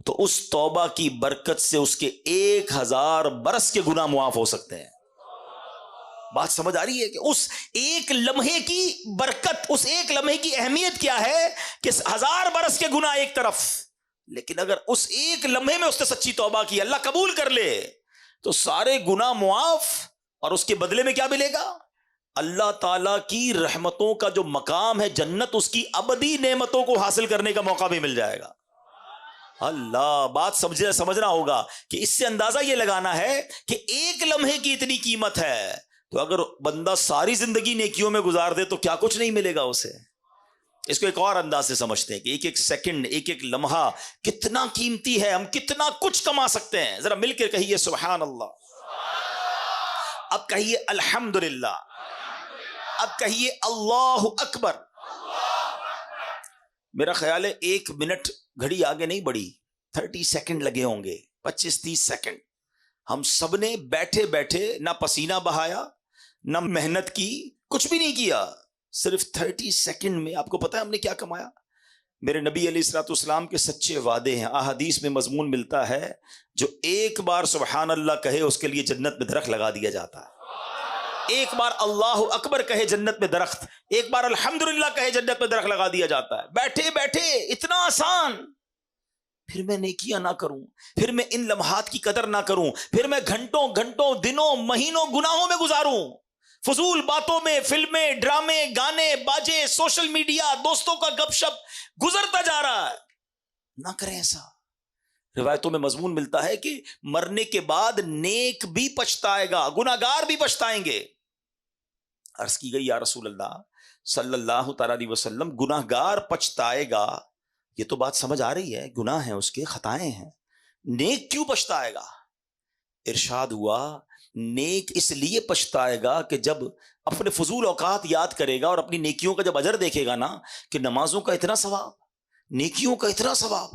تو اس توبہ کی برکت سے اس کے 1000 برس کے گناہ معاف ہو سکتے ہیں. بات سمجھ آ رہی ہے کہ اس ایک لمحے کی برکت، اس ایک لمحے کی اہمیت کیا ہے کہ 1000 برس کے گناہ ایک طرف لیکن اگر اس ایک لمحے میں اس نے سچی توبہ کی، اللہ قبول کر لے، تو سارے گناہ معاف، اور اس کے بدلے میں کیا ملے گا؟ اللہ تعالیٰ کی رحمتوں کا جو مقام ہے جنت، اس کی ابدی نعمتوں کو حاصل کرنے کا موقع بھی مل جائے گا۔ اللہ، بات سمجھنا ہوگا کہ اس سے اندازہ یہ لگانا ہے کہ ایک لمحے کی اتنی قیمت ہے، تو اگر بندہ ساری زندگی نیکیوں میں گزار دے تو کیا کچھ نہیں ملے گا اسے۔ اس کو ایک اور انداز سے سمجھتے ہیں کہ ایک ایک سیکنڈ، ایک ایک لمحہ کتنا قیمتی ہے، ہم کتنا کچھ کما سکتے ہیں۔ ذرا مل کے کہیے سبحان اللہ، اب کہیے الحمدللہ، اب کہیے اللہ اکبر۔ میرا خیال ہے 1 منٹ گھڑی آگے نہیں بڑھی، 30 سیکنڈ لگے ہوں گے، 25-30 سیکنڈ۔ ہم سب نے بیٹھے بیٹھے نہ پسینہ بہایا، نہ محنت کی، کچھ بھی نہیں کیا، صرف 30 سیکنڈ میں آپ کو پتا ہے ہم نے کیا کمایا؟ میرے نبی علیہ الصلوۃ والسلام کے سچے وعدے ہیں، احادیث میں مضمون ملتا ہے، جو ایک بار سبحان اللہ کہے اس کے لیے جنت میں درخت لگا دیا جاتا ہے۔ ایک بار اللہ اکبر کہے جنت میں درخت، ایک بار الحمدللہ کہے جنت میں درخت لگا دیا جاتا ہے۔ بیٹھے بیٹھے اتنا آسان، پھر میں نیکیاں نہ کروں، پھر میں ان لمحات کی قدر نہ کروں، پھر میں گھنٹوں گھنٹوں، دنوں مہینوں گناہوں میں گزاروں، فضول باتوں میں، فلمیں، ڈرامے، گانے، باجے، سوشل میڈیا، دوستوں کا گپ شپ گزرتا جا رہا ہے۔ نہ کریں ایسا۔ روایتوں میں مضمون ملتا ہے کہ مرنے کے بعد نیک بھی پچھتائے گا، گناہگار بھی پچھتائیں گے۔ عرض کی گئی یا رسول اللہ صلی اللہ تعالی علیہ وسلم، گناہگار پچھتائے گا، یہ تو بات سمجھ آ رہی ہے، گناہ ہیں اس کے، خطائیں ہیں، نیک کیوں پچھتائے گا؟ ارشاد ہوا نیک اس لیے پچھتائے گا کہ جب اپنے فضول اوقات یاد کرے گا اور اپنی نیکیوں کا جب اجر دیکھے گا نا، کہ نمازوں کا اتنا ثواب، نیکیوں کا اتنا ثواب،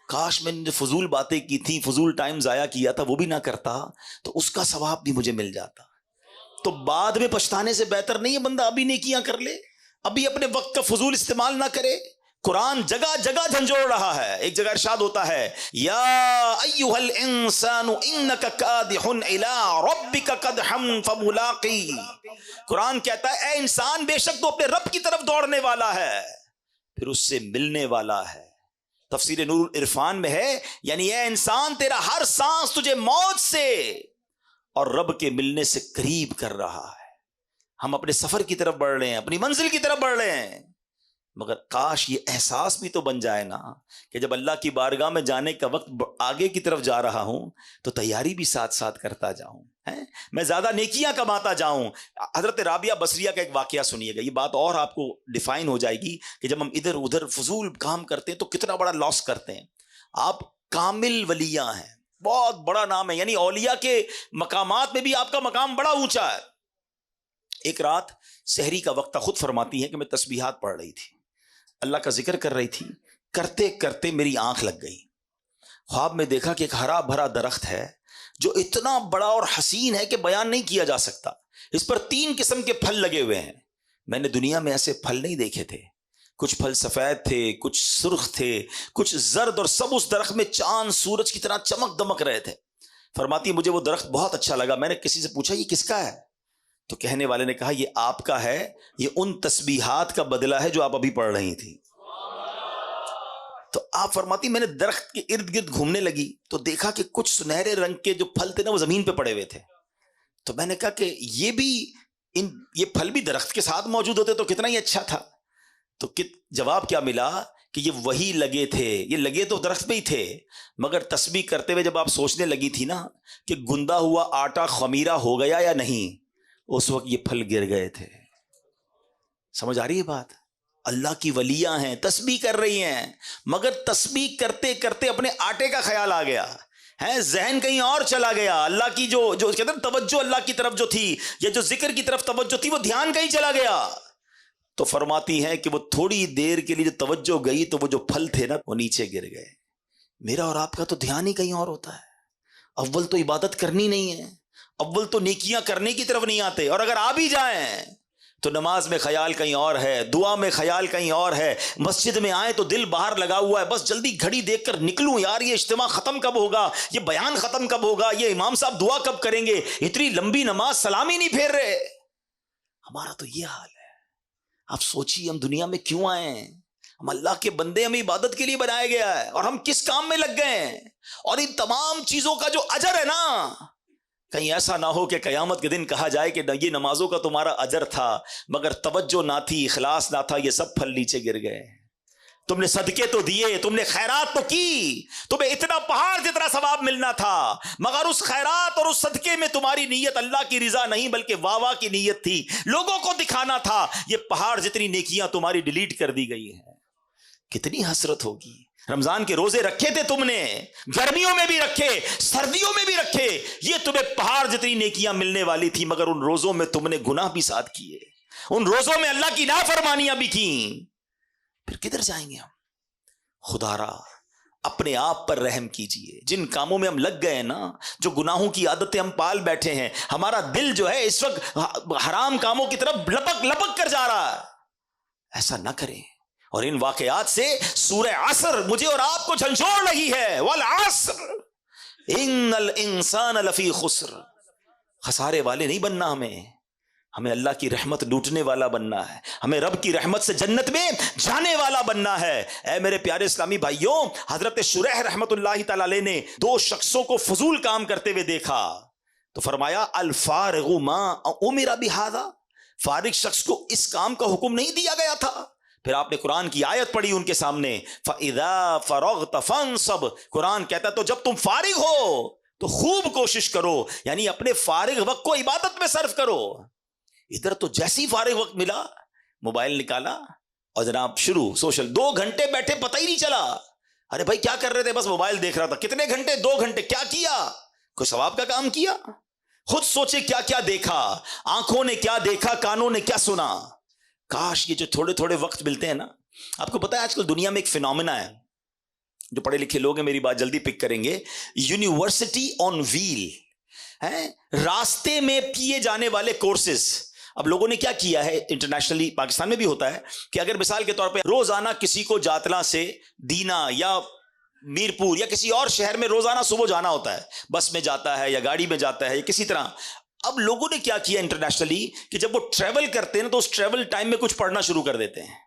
کاش میں نے فضول باتیں کی تھیں، فضول ٹائم ضائع کیا تھا، وہ بھی نہ کرتا تو اس کا ثواب بھی مجھے مل جاتا۔ تو بعد میں پچھتانے سے بہتر نہیں ہے بندہ ابھی نیکیاں کر لے، ابھی اپنے وقت کا فضول استعمال نہ کرے۔ قرآن جگہ جگہ جھنجھوڑ رہا ہے۔ ایک جگہ ارشاد ہوتا ہے یا ایھا الانسان انک کادح الی ربک قدحا فملاقی، قرآن کہتا ہے اے انسان بے شک تو اپنے رب کی طرف دوڑنے والا ہے، پھر اس سے ملنے والا ہے۔ تفسیر نور عرفان میں ہے یعنی اے انسان تیرا ہر سانس تجھے موت سے اور رب کے ملنے سے قریب کر رہا ہے۔ ہم اپنے سفر کی طرف بڑھ رہے ہیں، اپنی منزل کی طرف بڑھ رہے ہیں، مگر کاش یہ احساس بھی تو بن جائے نا کہ جب اللہ کی بارگاہ میں جانے کا وقت آگے کی طرف جا رہا ہوں تو تیاری بھی ساتھ ساتھ کرتا جاؤں، میں زیادہ نیکیاں کماتا جاؤں۔ حضرت رابعہ بصریہ کا ایک واقعہ سنیے گا، یہ بات اور آپ کو ڈیفائن ہو جائے گی کہ جب ہم ادھر ادھر فضول کام کرتے ہیں تو کتنا بڑا لاس کرتے ہیں۔ آپ کامل ولیاں ہیں، بہت بڑا نام ہے، یعنی اولیاء کے مقامات میں بھی آپ کا مقام بڑا اونچا ہے۔ ایک رات سحری کا وقت، خود فرماتی ہے کہ میں تسبیحات پڑھ رہی تھی، اللہ کا ذکر کر رہی تھی، کرتے کرتے میری آنکھ لگ گئی۔ خواب میں دیکھا کہ ایک ہرا بھرا درخت ہے جو اتنا بڑا اور حسین ہے کہ بیان نہیں کیا جا سکتا، اس پر 3 قسم کے پھل لگے ہوئے ہیں۔ میں نے دنیا میں ایسے پھل نہیں دیکھے تھے، کچھ پھل سفید تھے، کچھ سرخ تھے، کچھ زرد، اور سب اس درخت میں چاند سورج کی طرح چمک دمک رہے تھے۔ فرماتی مجھے وہ درخت بہت اچھا لگا، میں نے کسی سے پوچھا یہ کس کا ہے؟ تو کہنے والے نے کہا یہ آپ کا ہے، یہ ان تسبیحات کا بدلہ ہے جو آپ ابھی پڑھ رہی تھی۔ تو آپ فرماتی میں نے درخت کے ارد گرد گھومنے لگی تو دیکھا کہ کچھ سنہرے رنگ کے جو پھل تھے نا وہ زمین پہ پڑے ہوئے تھے۔ تو میں نے کہا کہ یہ پھل بھی درخت کے ساتھ موجود ہوتے تو کتنا ہی اچھا تھا۔ تو جواب کیا ملا کہ یہ وہی لگے تھے، یہ لگے تو درخت پہ ہی تھے، مگر تسبیح کرتے ہوئے جب آپ سوچنے لگی تھی نا کہ گندا ہوا آٹا خمیرہ ہو گیا یا نہیں، اس وقت یہ پھل گر گئے تھے۔ سمجھ آ رہی ہے بات؟ اللہ کی ولیاں ہیں، تسبیح کر رہی ہیں، مگر تسبیح کرتے کرتے اپنے آٹے کا خیال آ گیا ہے، ذہن کہیں اور چلا گیا، اللہ کی جو کہتے ہیں توجہ اللہ کی طرف جو تھی یا جو ذکر کی طرف توجہ تھی وہ دھیان کہیں چلا گیا۔ تو فرماتی ہیں کہ وہ تھوڑی دیر کے لیے جو توجہ گئی تو وہ جو پھل تھے نا وہ نیچے گر گئے۔ میرا اور آپ کا تو دھیان ہی کہیں اور ہوتا ہے، اول تو عبادت کرنی نہیں ہے، اول تو نیکیاں کرنے کی طرف نہیں آتے، اور اگر آ بھی جائیں تو نماز میں خیال کہیں اور ہے، دعا میں خیال کہیں اور ہے، مسجد میں آئے تو دل باہر لگا ہوا ہے، بس جلدی گھڑی دیکھ کر نکلوں یار، یہ اجتماع ختم کب ہوگا، یہ بیان ختم کب ہوگا، یہ امام صاحب دعا کب کریں گے، اتنی لمبی نماز سلام ہی نہیں پھیر رہے۔ ہمارا تو یہ حال ہے۔ آپ سوچیے ہم دنیا میں کیوں آئے ہیں؟ ہم اللہ کے بندے، ہمیں عبادت کے لیے بنایا گیا ہے، اور ہم کس کام میں لگ گئے ہیں. اور ان تمام چیزوں کا جو اجر ہے نا، کہیں ایسا نہ ہو کہ قیامت کے دن کہا جائے کہ یہ نمازوں کا تمہارا اجر تھا مگر توجہ نہ تھی، اخلاص نہ تھا، یہ سب پھل نیچے گر گئے. تم نے صدقے تو دیے، تم نے خیرات تو کی، تمہیں اتنا پہاڑ جتنا ثواب ملنا تھا، مگر اس خیرات اور اس صدقے میں تمہاری نیت اللہ کی رضا نہیں بلکہ واہ کی نیت تھی، لوگوں کو دکھانا تھا. یہ پہاڑ جتنی نیکیاں تمہاری ڈیلیٹ کر دی گئی ہیں. کتنی حسرت ہوگی. رمضان کے روزے رکھے تھے تم نے، گرمیوں میں بھی رکھے، سردیوں میں بھی رکھے، یہ تمہیں پہاڑ جتنی نیکیاں ملنے والی تھی، مگر ان روزوں میں تم نے گناہ بھی ساتھ کیے، ان روزوں میں اللہ کی نافرمانیاں بھی کی. پھر کدھر جائیں گے ہم؟ خدا را اپنے آپ پر رحم کیجئے. جن کاموں میں ہم لگ گئے ہیں نا، جو گناہوں کی عادتیں ہم پال بیٹھے ہیں، ہمارا دل جو ہے اس وقت حرام کاموں کی طرف لپک کر جا رہا ہے. ایسا نہ کریں. اور ان واقعات سے سورہ عصر مجھے اور آپ کو جھنجھوڑ رہی ہے. والعصر ان الانسان لفی خسر. خسارے والے نہیں بننا، ہمیں اللہ کی رحمت لوٹنے والا بننا ہے، ہمیں رب کی رحمت سے جنت میں جانے والا بننا ہے. اے میرے پیارے اسلامی بھائیوں، حضرت شریح رحمت اللہ تعالی علیہ نے دو شخصوں کو فضول کام کرتے ہوئے دیکھا تو فرمایا الفارغ ما امر بہذا. فارغ شخص کو اس کام کا حکم نہیں دیا گیا تھا. پھر آپ نے قرآن کی آیت پڑھی ان کے سامنے، فَإِذَا فَرَغْتَ فَانْصَبْ. قرآن کہتا ہے تو جب تم فارغ ہو تو خوب کوشش کرو، یعنی اپنے فارغ وقت کو عبادت میں صرف کرو. ادھر تو جیسی فارغ وقت ملا موبائل نکالا اور جناب شروع سوشل. 2 گھنٹے بیٹھے پتہ ہی نہیں چلا. ارے بھائی کیا کر رہے تھے؟ بس موبائل دیکھ رہا تھا. کتنے گھنٹے؟ 2 گھنٹے. کیا کیا؟ کوئی ثواب کا کام کیا؟ خود سوچے کیا کیا دیکھا، آنکھوں نے کیا دیکھا، کانوں نے کیا سنا. کاش یہ جو تھوڑے تھوڑے وقت ملتے ہیں نا. آپ کو پتا ہے آج کل دنیا میں ایک فینومینا ہے، جو پڑھے لکھے لوگ ہیں میری بات جلدی پک کریں گے. یونیورسٹی آن ویل ہے، راستے میں کیے جانے والے کورسز. اب لوگوں نے کیا کیا ہے انٹرنیشنلی، پاکستان میں بھی ہوتا ہے کہ اگر مثال کے طور پہ روزانہ کسی کو جاتلا سے دینا یا میرپور یا کسی اور شہر میں روزانہ صبح جانا ہوتا ہے، بس میں جاتا ہے یا گاڑی میں جاتا ہے یا کسی طرح. اب لوگوں نے کیا کیا انٹرنیشنلی کہ جب وہ ٹریول کرتے ہیں تو اس ٹریول ٹائم میں کچھ پڑھنا شروع کر دیتے ہیں.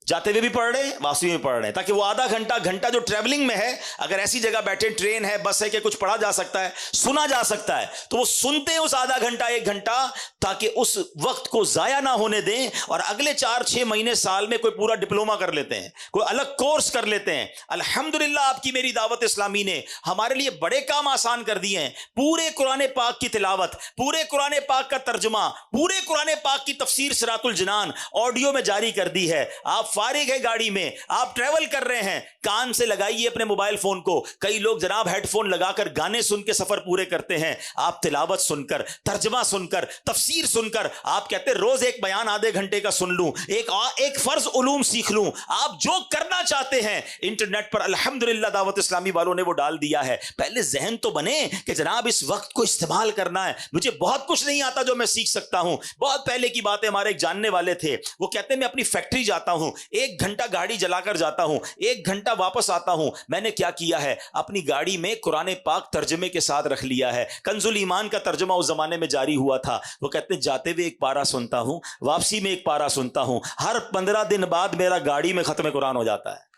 جاتے ہوئے بھی پڑھ رہے ہیں، واپسی میں پڑھ رہے ہیں، تاکہ وہ آدھا گھنٹہ جو ٹریولنگ میں ہے، اگر ایسی جگہ بیٹھے، ٹرین ہے، بس ہے کہ کچھ پڑھا جا سکتا ہے، سنا جا سکتا ہے، تو وہ سنتے ہیں اس آدھا گھنٹہ 1 گھنٹہ، تاکہ اس وقت کو ضائع نہ ہونے دیں اور اگلے 4-6 مہینے سال میں کوئی پورا ڈپلوما کر لیتے ہیں، کوئی الگ کورس کر لیتے ہیں. الحمدللہ آپ کی میری دعوت اسلامی نے ہمارے لیے بڑے کام آسان کر دیے ہیں. پورے قرآن پاک کی تلاوت، پورے قرآن پاک کا ترجمہ، پورے قرآن پاک کی تفسیر صراط الجنان آڈیو میں جاری کر دی ہے. آپ فارغ ہے گاڑی میں، آپ ٹریول کر رہے ہیں، کان سے لگائیے اپنے موبائل فون کو. کئی لوگ جناب ہیڈ فون لگا کر گانے سن کے سفر پورے کرتے ہیں. آپ تلاوت سن کر، ترجمہ سن کر، تفسیر سن کر، آپ کہتے ہیں روز ایک بیان آدھے گھنٹے کا سن لوں، ایک فرض علوم سیکھ لوں. آپ جو کرنا چاہتے ہیں انٹرنیٹ پر الحمدللہ دعوت اسلامی والوں نے وہ ڈال دیا ہے. پہلے ذہن تو بنے کہ جناب اس وقت کو استعمال کرنا ہے. مجھے بہت کچھ نہیں آتا جو میں سیکھ سکتا ہوں. بہت پہلے کی بات ہے، ہمارے ایک جاننے والے تھے، وہ کہتے ہیں میں اپنی فیکٹری جاتا ہوں، 1 گھنٹہ گاڑی جلا کر جاتا ہوں، 1 گھنٹہ واپس آتا ہوں. میں نے کیا کیا ہے، اپنی گاڑی میں قرآن پاک ترجمے کے ساتھ رکھ لیا ہے. کنز الایمان کا ترجمہ اس زمانے میں جاری ہوا تھا. وہ کہتے ہیں جاتے ہوئے 1 پارہ سنتا ہوں، واپسی میں 1 پارہ سنتا ہوں. ہر 15 دن بعد میرا گاڑی میں ختم قرآن ہو جاتا ہے.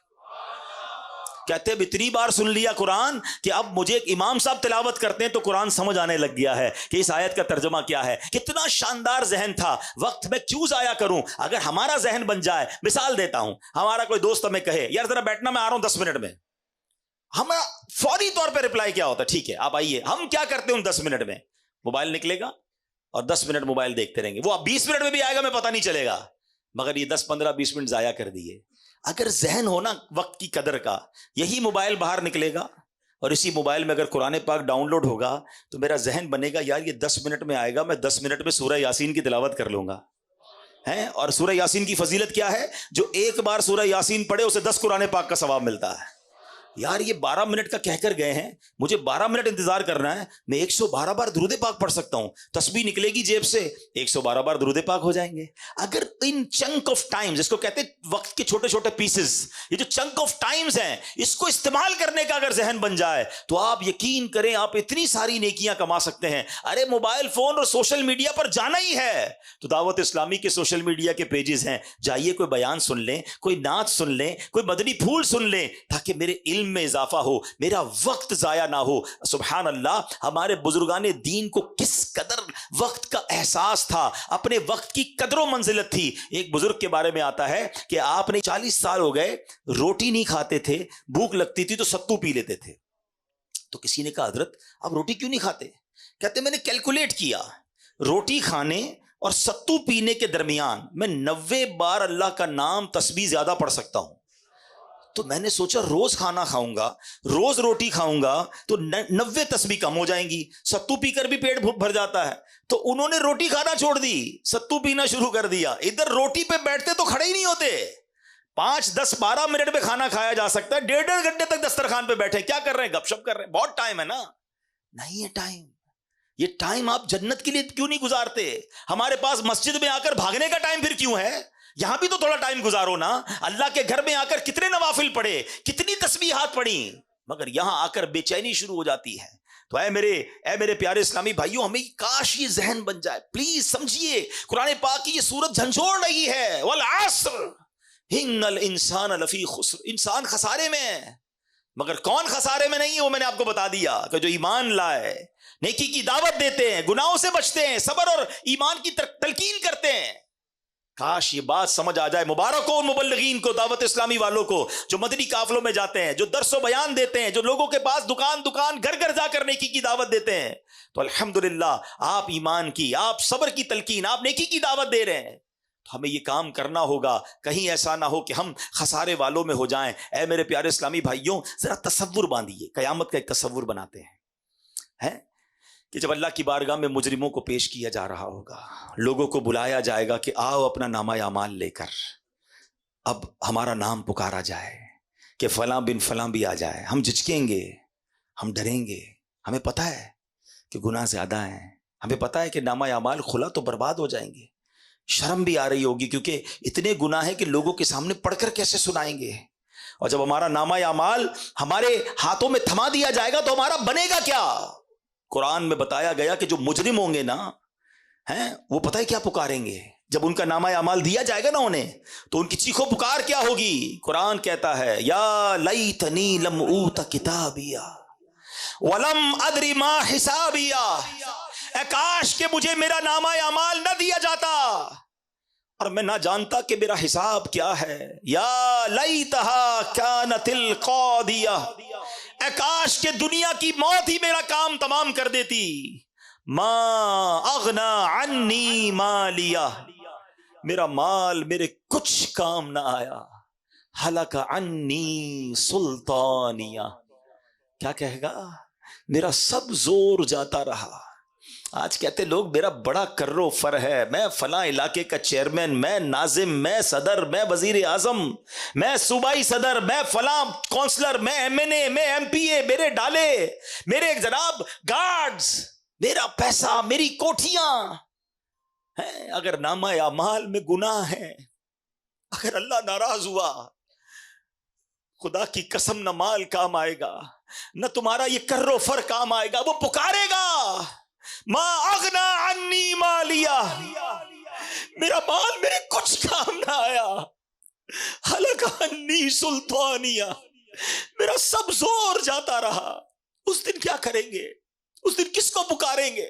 کہتے ہیں اتنی بار سن لیا قرآن کہ اب مجھے امام صاحب تلاوت کرتے ہیں تو قرآن سمجھ آنے لگ گیا ہے کہ اس آیت کا ترجمہ کیا ہے. کتنا شاندار ذہن تھا. وقت میں کیوں ضائع کروں؟ اگر ہمارا ذہن بن جائے. مثال دیتا ہوں، ہمارا کوئی دوست ہمیں کہے یار ذرا بیٹھنا، میں آ رہا ہوں 10 منٹ میں، ہمارا فوری طور پہ رپلائی کیا ہوتا ہے؟ ٹھیک ہے آپ آئیے. ہم کیا کرتے ہیں ان 10 منٹ میں؟ موبائل نکلے گا اور 10 منٹ موبائل دیکھتے رہیں گے. وہ 20 منٹ میں بھی آئے گا، میں پتہ نہیں چلے گا، مگر یہ 10 15 20 منٹ ضائع کر دیے. اگر ذہن ہونا وقت کی قدر کا، یہی موبائل باہر نکلے گا اور اسی موبائل میں اگر قرآن پاک ڈاؤن لوڈ ہوگا تو میرا ذہن بنے گا یار یہ 10 منٹ میں آئے گا، میں 10 منٹ میں سورہ یاسین کی تلاوت کر لوں گا. ہیں؟ اور سورہ یاسین کی فضیلت کیا ہے؟ جو 1 بار سورہ یاسین پڑھے اسے 10 قرآن پاک کا ثواب ملتا ہے. یار یہ 12 منٹ کا کہہ کر گئے ہیں, مجھے 12 منٹ انتظار کرنا ہے, میں 112 بار درود پاک پڑھ سکتا ہوں, تسبیح نکلے گی جیب سے, 112 بار درود پاک ہو جائیں گے. اگر ان چنک آف ٹائم, جس کو کہتے ہیں وقت کے چھوٹے چھوٹے پیسز, یہ جو چنک آف ٹائمز ہیں, اس کو استعمال کرنے کا اگر ذہن بن جائے تو آپ یقین کریں آپ اتنی ساری نیکیاں کما سکتے ہیں. ارے موبائل فون اور سوشل میڈیا پر جانا ہی ہے تو دعوت اسلامی کے سوشل میڈیا کے پیجز ہیں, جائیے کوئی بیان سن لیں, کوئی نعت سن لیں, کوئی مدنی پھول سن لیں, تاکہ میرے علم میں اضافہ ہو, میرا وقت ضائع نہ ہو. سبحان اللہ, ہمارے بزرگان دین کو کس قدر وقت کا احساس تھا, اپنے وقت کی قدر و منزلت تھی. ایک بزرگ کے بارے میں آتا ہے کہ آپ نے 40 سال ہو گئے روٹی نہیں کھاتے تھے, بھوک لگتی تھی تو ستو پی لیتے تھے. تو کسی نے کہا حضرت آپ روٹی کیوں نہیں کھاتے؟ کہتے میں نے کیلکولیٹ کیا, روٹی کھانے اور ستو پینے کے درمیان میں 90 بار اللہ کا نام تسبیح زیادہ پڑھ سکتا ہوں. تو میں نے سوچا روز کھانا کھاؤں گا, روز روٹی کھاؤں گا تو 90 تسبیح کم ہو جائیں گی, ستو پی کر بھی پیٹ بھر جاتا ہے. تو انہوں نے روٹی کھانا چھوڑ دی, ستو پینا شروع کر دیا. ادھر روٹی پہ بیٹھتے تو کھڑے ہی نہیں ہوتے, 5, 10, 12 منٹ میں کھانا کھایا جا سکتا ہے, 1.5 گھنٹے تک دسترخوان پہ بیٹھے کیا کر رہے ہیں, گپ شپ کر رہے ہیں. بہت ٹائم ہے نا, نہیں ہے ٹائم. یہ ٹائم آپ جنت کے لیے کیوں نہیں گزارتے؟ ہمارے پاس مسجد میں آ کر بھاگنے کا ٹائم پھر کیوں ہے؟ یہاں بھی تو تھوڑا ٹائم گزارو نا. اللہ کے گھر میں آ کر کتنے نوافل پڑھے, کتنی تسبیحات پڑھی, مگر یہاں آ کر بے چینی شروع ہو جاتی ہے. تو اے میرے پیارے اسلامی بھائیوں, ہمیں کاش یہ ذہن بن جائے. پلیز سمجھیے, قرآن پاک کی یہ سورت جھنجھوڑ رہی ہے, والعصر ان الانسان لفی خسر, انسان خسارے میں ہے. مگر کون خسارے میں نہیں ہے وہ میں نے آپ کو بتا دیا, کہ جو ایمان لائے, نیکی کی دعوت دیتے ہیں, گناہوں سے بچتے ہیں, صبر اور ایمان کی تلقین کرتے ہیں. کاش یہ بات سمجھ آ جائے. مبارک ہو مبلغین کو, دعوت اسلامی والوں کو, جو مدنی قافلوں میں جاتے ہیں, جو درس و بیان دیتے ہیں, جو لوگوں کے پاس دکان گھر گھر جا کر نیکی کی دعوت دیتے ہیں. تو الحمدللہ آپ ایمان کی, آپ صبر کی تلقین, آپ نیکی کی دعوت دے رہے ہیں. تو ہمیں یہ کام کرنا ہوگا, کہیں ایسا نہ ہو کہ ہم خسارے والوں میں ہو جائیں. اے میرے پیارے اسلامی بھائیوں, ذرا تصور باندھیے, قیامت کا ایک تصور بناتے ہیں کہ جب اللہ کی بارگاہ میں مجرموں کو پیش کیا جا رہا ہوگا, لوگوں کو بلایا جائے گا کہ آؤ اپنا نامہ اعمال لے کر, اب ہمارا نام پکارا جائے کہ فلاں بن فلاں بھی آ جائے. ہم جھجکیں گے, ہم ڈریں گے, ہمیں پتہ ہے کہ گناہ زیادہ ہیں, ہمیں پتہ ہے کہ نامہ اعمال کھلا تو برباد ہو جائیں گے. شرم بھی آ رہی ہوگی کیونکہ اتنے گناہ ہیں کہ لوگوں کے سامنے پڑھ کر کیسے سنائیں گے. اور جب ہمارا نامہ اعمال ہمارے ہاتھوں میں تھما دیا جائے گا تو ہمارا بنے گا کیا؟ قرآن میں بتایا گیا کہ جو مجرم ہوں گے نا, وہ پتہ ہے کیا پکاریں گے جب ان کا نامہ اعمال دیا جائے گا نا انہیں, تو ان کی چیخو پکار کیا ہوگی؟ قرآن کہتا ہے یا لیتنی لم اوت کتابیا ولم ادری ما حسابیا, اے کاش کہ مجھے میرا نامہ اعمال نہ دیا جاتا اور میں نہ جانتا کہ میرا حساب کیا ہے. یا لیتہا کانت القاضیہ, اے کاش کہ دنیا کی موت ہی میرا کام تمام کر دیتی. ما اغنا عنی مالیہ, میرا مال میرے کچھ کام نہ آیا. ہلک عنی سلطانیہ, کیا کہے گا؟ میرا سب زور جاتا رہا. آج کہتے لوگ میرا بڑا کرو فر ہے, میں فلاں علاقے کا چیئرمین, میں ناظم, میں صدر, میں وزیر اعظم, میں صوبائی صدر, میں فلاں کونسلر, میں ایم این اے, میں ایم پی اے, میرے ڈالے, میرے جناب گارڈز, میرا پیسہ, میری کوٹھیاں ہیں. اگر نامہ اعمال میں گناہ ہے, اگر اللہ ناراض ہوا, خدا کی قسم نہ مال کام آئے گا, نہ تمہارا یہ کرو فر کام آئے گا. وہ پکارے گا ما اغنا عنی مالیہ, میرا مال میرے کچھ کام نہ آیا. ہلک عنی سلطانیہ, میرا سب زور جاتا رہا. اس دن کیا کریں گے؟ اس دن کس کو پکاریں گے؟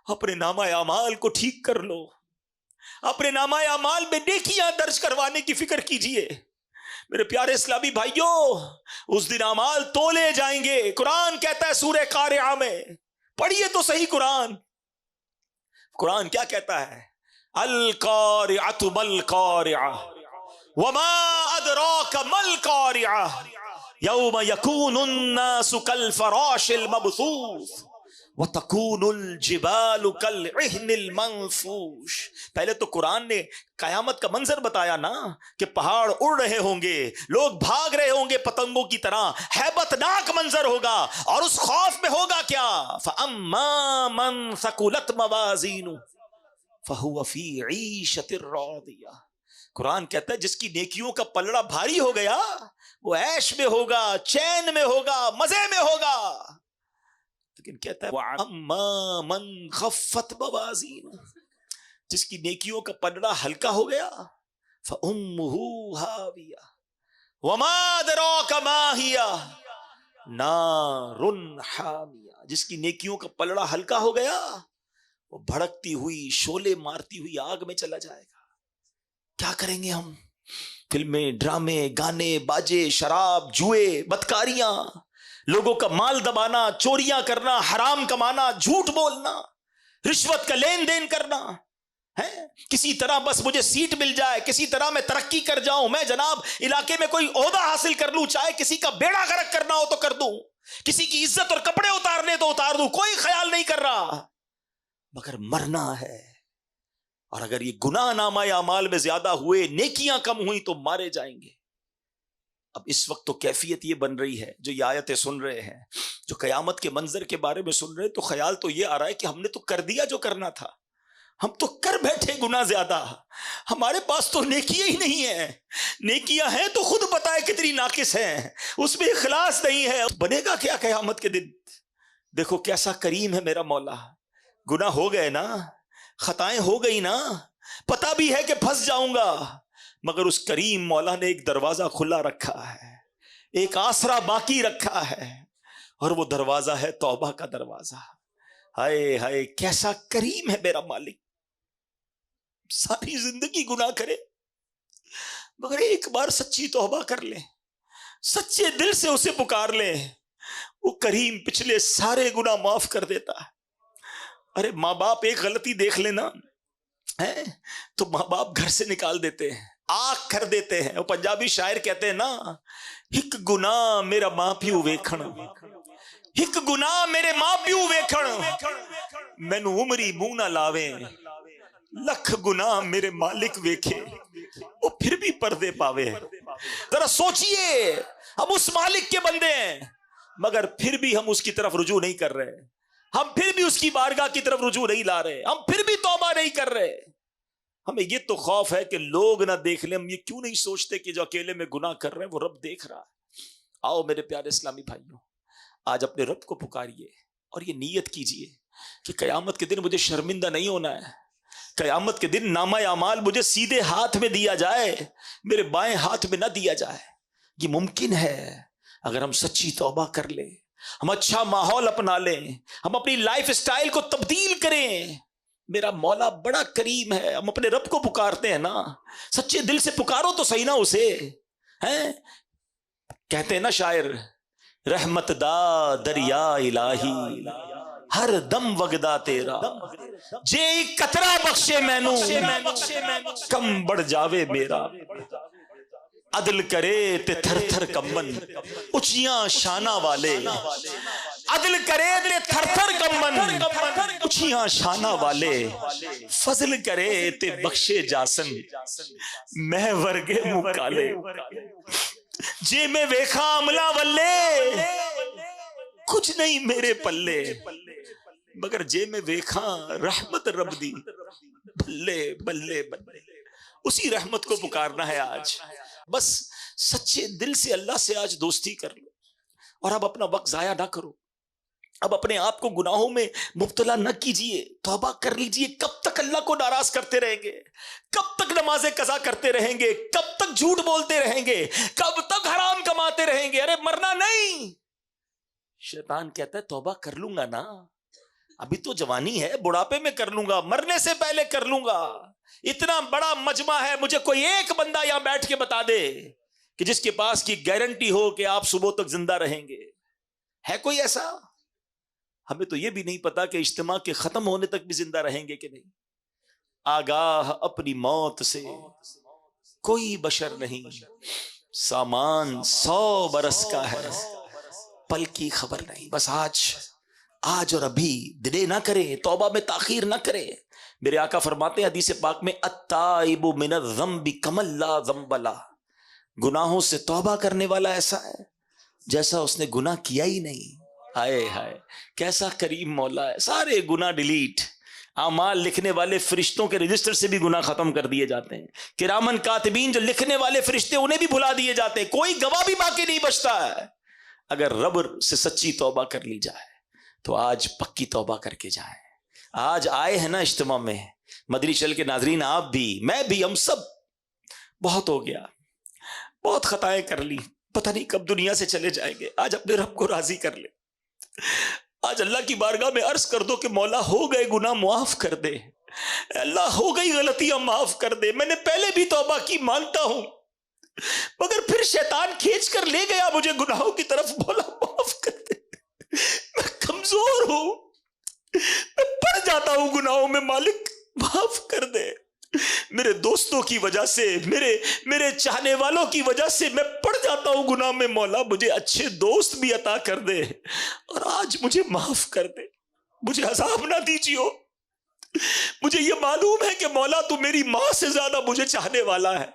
اپنے نامہ اعمال کو ٹھیک کر لو, اپنے نامہ اعمال میں نیکیاں درج کروانے کی فکر کیجئے. میرے پیارے اسلامی بھائیوں, اس دن اعمال تولے جائیں گے. قرآن کہتا ہے سورہ قارعہ میں, پڑھیے تو صحیح قرآن کیا کہتا ہے؟ القارعۃ مالقارعہ وما ادراک مالقارعہ یوم یکون الناس کالفراش المبثوث وَتَكُونُ الْجِبَالُ كَالْعِهْنِ الْمَنفُوشِ. پہلے تو قرآن نے قیامت کا منظر بتایا نا کہ پہاڑ اڑ رہے ہوں گے، لوگ بھاگ رہے ہوں گے پتنگوں کی طرح، ہیبت ناک منظر ہوگا، اور اس خوف میں ہوگا کیا؟ فَأَمَّا مَنْ ثَقُلَتْ مَوَازِينُهُ فَهُوَ فِي عِيشَةٍ رَاضِيَةٍ. قرآن کہتا ہے جس کی نیکیوں کا پلڑا بھاری ہو گیا وہ عیش میں ہوگا، چین میں ہوگا، مزے میں ہوگا. لیکن کہتا ہے وَأَمَّا مَنْ خَفَّتْ مَوَازِينُهُ، جس کی نیکیوں کا پلڑا ہلکا ہو گیا فَأُمُّهُ هَاوِيَةٌ وَمَا أَدْرَاكَ مَا هِيَ نَارٌ حَامِيَةٌ. جس کی نیکیوں کا پلڑا ہلکا ہو گیا وہ بھڑکتی ہوئی، شعلے مارتی ہوئی آگ میں چلا جائے گا. کیا کریں گے ہم؟ فلمیں، ڈرامے، گانے، باجے، شراب، جوئے، بدکاریاں، لوگوں کا مال دبانا، چوریاں کرنا، حرام کمانا، جھوٹ بولنا، رشوت کا لین دین کرنا ہے. کسی طرح بس مجھے سیٹ مل جائے، کسی طرح میں ترقی کر جاؤں، میں جناب علاقے میں کوئی عہدہ حاصل کر لوں، چاہے کسی کا بیڑا غرق کرنا ہو تو کر دوں، کسی کی عزت اور کپڑے اتارنے تو اتار دوں، کوئی خیال نہیں کر رہا. مگر مرنا ہے، اور اگر یہ گناہ نامہ اعمال میں زیادہ ہوئے، نیکیاں کم ہوئی تو مارے جائیں گے. اب اس وقت تو کیفیت یہ بن رہی ہے، جو یہ آیتیں سن رہے ہیں، جو قیامت کے منظر کے بارے میں سن رہے ہیں، تو خیال تو یہ آ رہا ہے کہ ہم نے تو کر دیا جو کرنا تھا، ہم تو کر بیٹھے گناہ زیادہ، ہمارے پاس تو نیکیاں ہی نہیں ہیں. نیکیاں ہیں تو خود بتائے کتنی ناقص ہیں، اس میں اخلاص نہیں ہے. بنے گا کیا قیامت کے دن؟ دیکھو کیسا کریم ہے میرا مولا. گناہ ہو گئے نا، خطائیں ہو گئی نا، پتہ بھی ہے کہ پھنس جاؤں گا، مگر اس کریم مولا نے ایک دروازہ کھلا رکھا ہے، ایک آسرا باقی رکھا ہے، اور وہ دروازہ ہے توبہ کا دروازہ. ہائے ہائے کیسا کریم ہے میرا مالک. ساری زندگی گناہ کرے مگر ایک بار سچی توبہ کر لیں، سچے دل سے اسے پکار لیں، وہ کریم پچھلے سارے گناہ معاف کر دیتا ہے. ارے ماں باپ ایک غلطی دیکھ لینا ہے تو ماں باپ گھر سے نکال دیتے ہیں، آگ کر دیتے ہیں. وہ پنجابی شاعر کہتے ہیں نا، ایک گناہ میرا ماں پیو ویکھن، ایک گناہ میرے ماں پیو ویکھن، مینوں عمری منہ نہ لاویں، لکھ گناہ میرے مالک ویکھے وہ پھر بھی پردے پاوے. ذرا سوچئے، ہم اس مالک کے بندے ہیں مگر پھر بھی ہم اس کی طرف رجوع نہیں کر رہے، ہم پھر بھی اس کی بارگاہ کی طرف رجوع نہیں لا رہے، ہم پھر بھی توبہ نہیں کر رہے. ہمیں یہ تو خوف ہے کہ لوگ نہ دیکھ لیں. ہم یہ کیوں نہیں سوچتے کہ جو اکیلے میں گناہ کر رہے ہیں وہ رب دیکھ رہا ہے؟ آؤ میرے پیارے اسلامی بھائیوں، آج اپنے رب کو پکاریے اور یہ نیت کیجئے کہ قیامت کے دن مجھے شرمندہ نہیں ہونا ہے. قیامت کے دن نامہ اعمال مجھے سیدھے ہاتھ میں دیا جائے، میرے بائیں ہاتھ میں نہ دیا جائے. یہ ممکن ہے اگر ہم سچی توبہ کر لیں، ہم اچھا ماحول اپنا لیں، ہم اپنی لائف سٹائل کو تبدیل کریں. میرا مولا بڑا کریم ہے. ہم اپنے رب کو پکارتے ہیں نا، سچے دل سے پکارو تو صحیح نا اسے. ہیں کہتے ہیں نا شاعر، رحمت دا دریا الہی ہر دم وگدا تیرا، جے ایک قطرہ بخشے مینوں کم بڑھ جاوے میرا. عدل کرے تے تھر تھر کمبن اچیاں شانہ والے، عدل کرے تے تھر تھر کمبن اچیاں شانہ والے، فضل کرے تے بخشے جاسن میں ورگے مکالے. جے میں ویکھا عملہ ولے کچھ نہیں میرے پلے، مگر جے میں ویکھا رحمت رب دی بلے بلے بلے. اسی رحمت کو پکارنا ہے آج. بس سچے دل سے اللہ سے آج دوستی کر لو، اور اب اپنا وقت ضائع نہ کرو. اب اپنے آپ کو گناہوں میں مبتلا نہ کیجئے، توبہ کر لیجئے. کب تک اللہ کو ناراض کرتے رہیں گے؟ کب تک نمازیں قضا کرتے رہیں گے؟ کب تک جھوٹ بولتے رہیں گے؟ کب تک حرام کماتے رہیں گے؟ ارے مرنا نہیں. شیطان کہتا ہے توبہ کر لوں گا نا، ابھی تو جوانی ہے، بڑھاپے میں کر لوں گا، مرنے سے پہلے کر لوں گا. اتنا بڑا مجمع ہے، مجھے کوئی ایک بندہ یہاں بیٹھ کے بتا دے کہ جس کے پاس کی گارنٹی ہو کہ آپ صبح تک زندہ رہیں گے. ہے کوئی ایسا؟ ہمیں تو یہ بھی نہیں پتا کہ اجتماع کے ختم ہونے تک بھی زندہ رہیں گے کہ نہیں. آگاہ اپنی موت سے کوئی بشر نہیں، سامان 100 برس کا ہے، پل کی خبر نہیں. بس آج آج اور ابھی ڈیلے نہ کرے, توبہ میں تاخیر نہ کرے. میرے آقا فرماتے ہیں حدیث پاک میں التائب من الذنب کمن لا ذنب لہ, گناہوں سے توبہ کرنے والا ایسا ہے جیسا اس نے گناہ کیا ہی نہیں. ہائے ہائے کیسا کریم مولا ہے. سارے گناہ ڈیلیٹ, اعمال لکھنے والے فرشتوں کے رجسٹر سے بھی گناہ ختم کر دیے جاتے ہیں. کرامن کاتبین جو لکھنے والے فرشتے انہیں بھی بھلا دیے جاتے ہیں. کوئی گواہ بھی باقی نہیں بچتا ہے. اگر رب سے سچی توبہ کر لی جائے تو آج پکی توبہ کر کے جائیں. آج آئے ہیں نا اجتماع میں, مدنی چل کے ناظرین, آپ بھی, میں بھی, ہم سب, بہت ہو گیا, بہت خطائیں کر لی, پتہ نہیں کب دنیا سے چلے جائیں گے. آج اپنے رب کو راضی کر لے. آج اللہ کی بارگاہ میں عرض کر دو کہ مولا ہو گئے گناہ معاف کر دے, اللہ ہو گئی غلطیاں معاف کر دے. میں نے پہلے بھی توبہ کی, مانتا ہوں, مگر پھر شیطان کھینچ کر لے گیا مجھے گناہوں کی طرف. مولا معاف کر دے, میں کمزور ہوں, میں پڑ جاتا ہوں گناہوں میں, مالک معاف کر دے. میرے دوستوں کی وجہ سے, میرے چاہنے والوں کی وجہ سے میں پڑ جاتا ہوں گناہ میں. مولا مجھے اچھے دوست بھی عطا کر دے, اور آج مجھے معاف کر دے, مجھے عذاب نہ دیجیو. مجھے یہ معلوم ہے کہ مولا تو میری ماں سے زیادہ مجھے چاہنے والا ہے.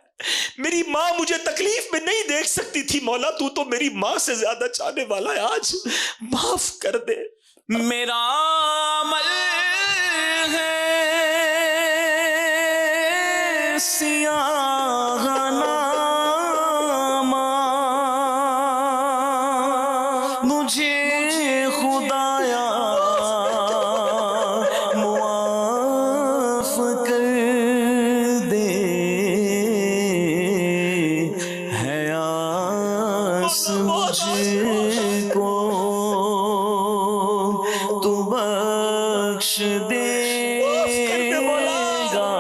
میری ماں مجھے تکلیف میں نہیں دیکھ سکتی تھی, مولا تو میری ماں سے زیادہ چاہنے والا ہے. آج معاف کر دے. میرا عمل ہے سیاہ نامہ, مجھے خدایا معاف کر دے. ہے آس مجھ کو تو بخش دے گا.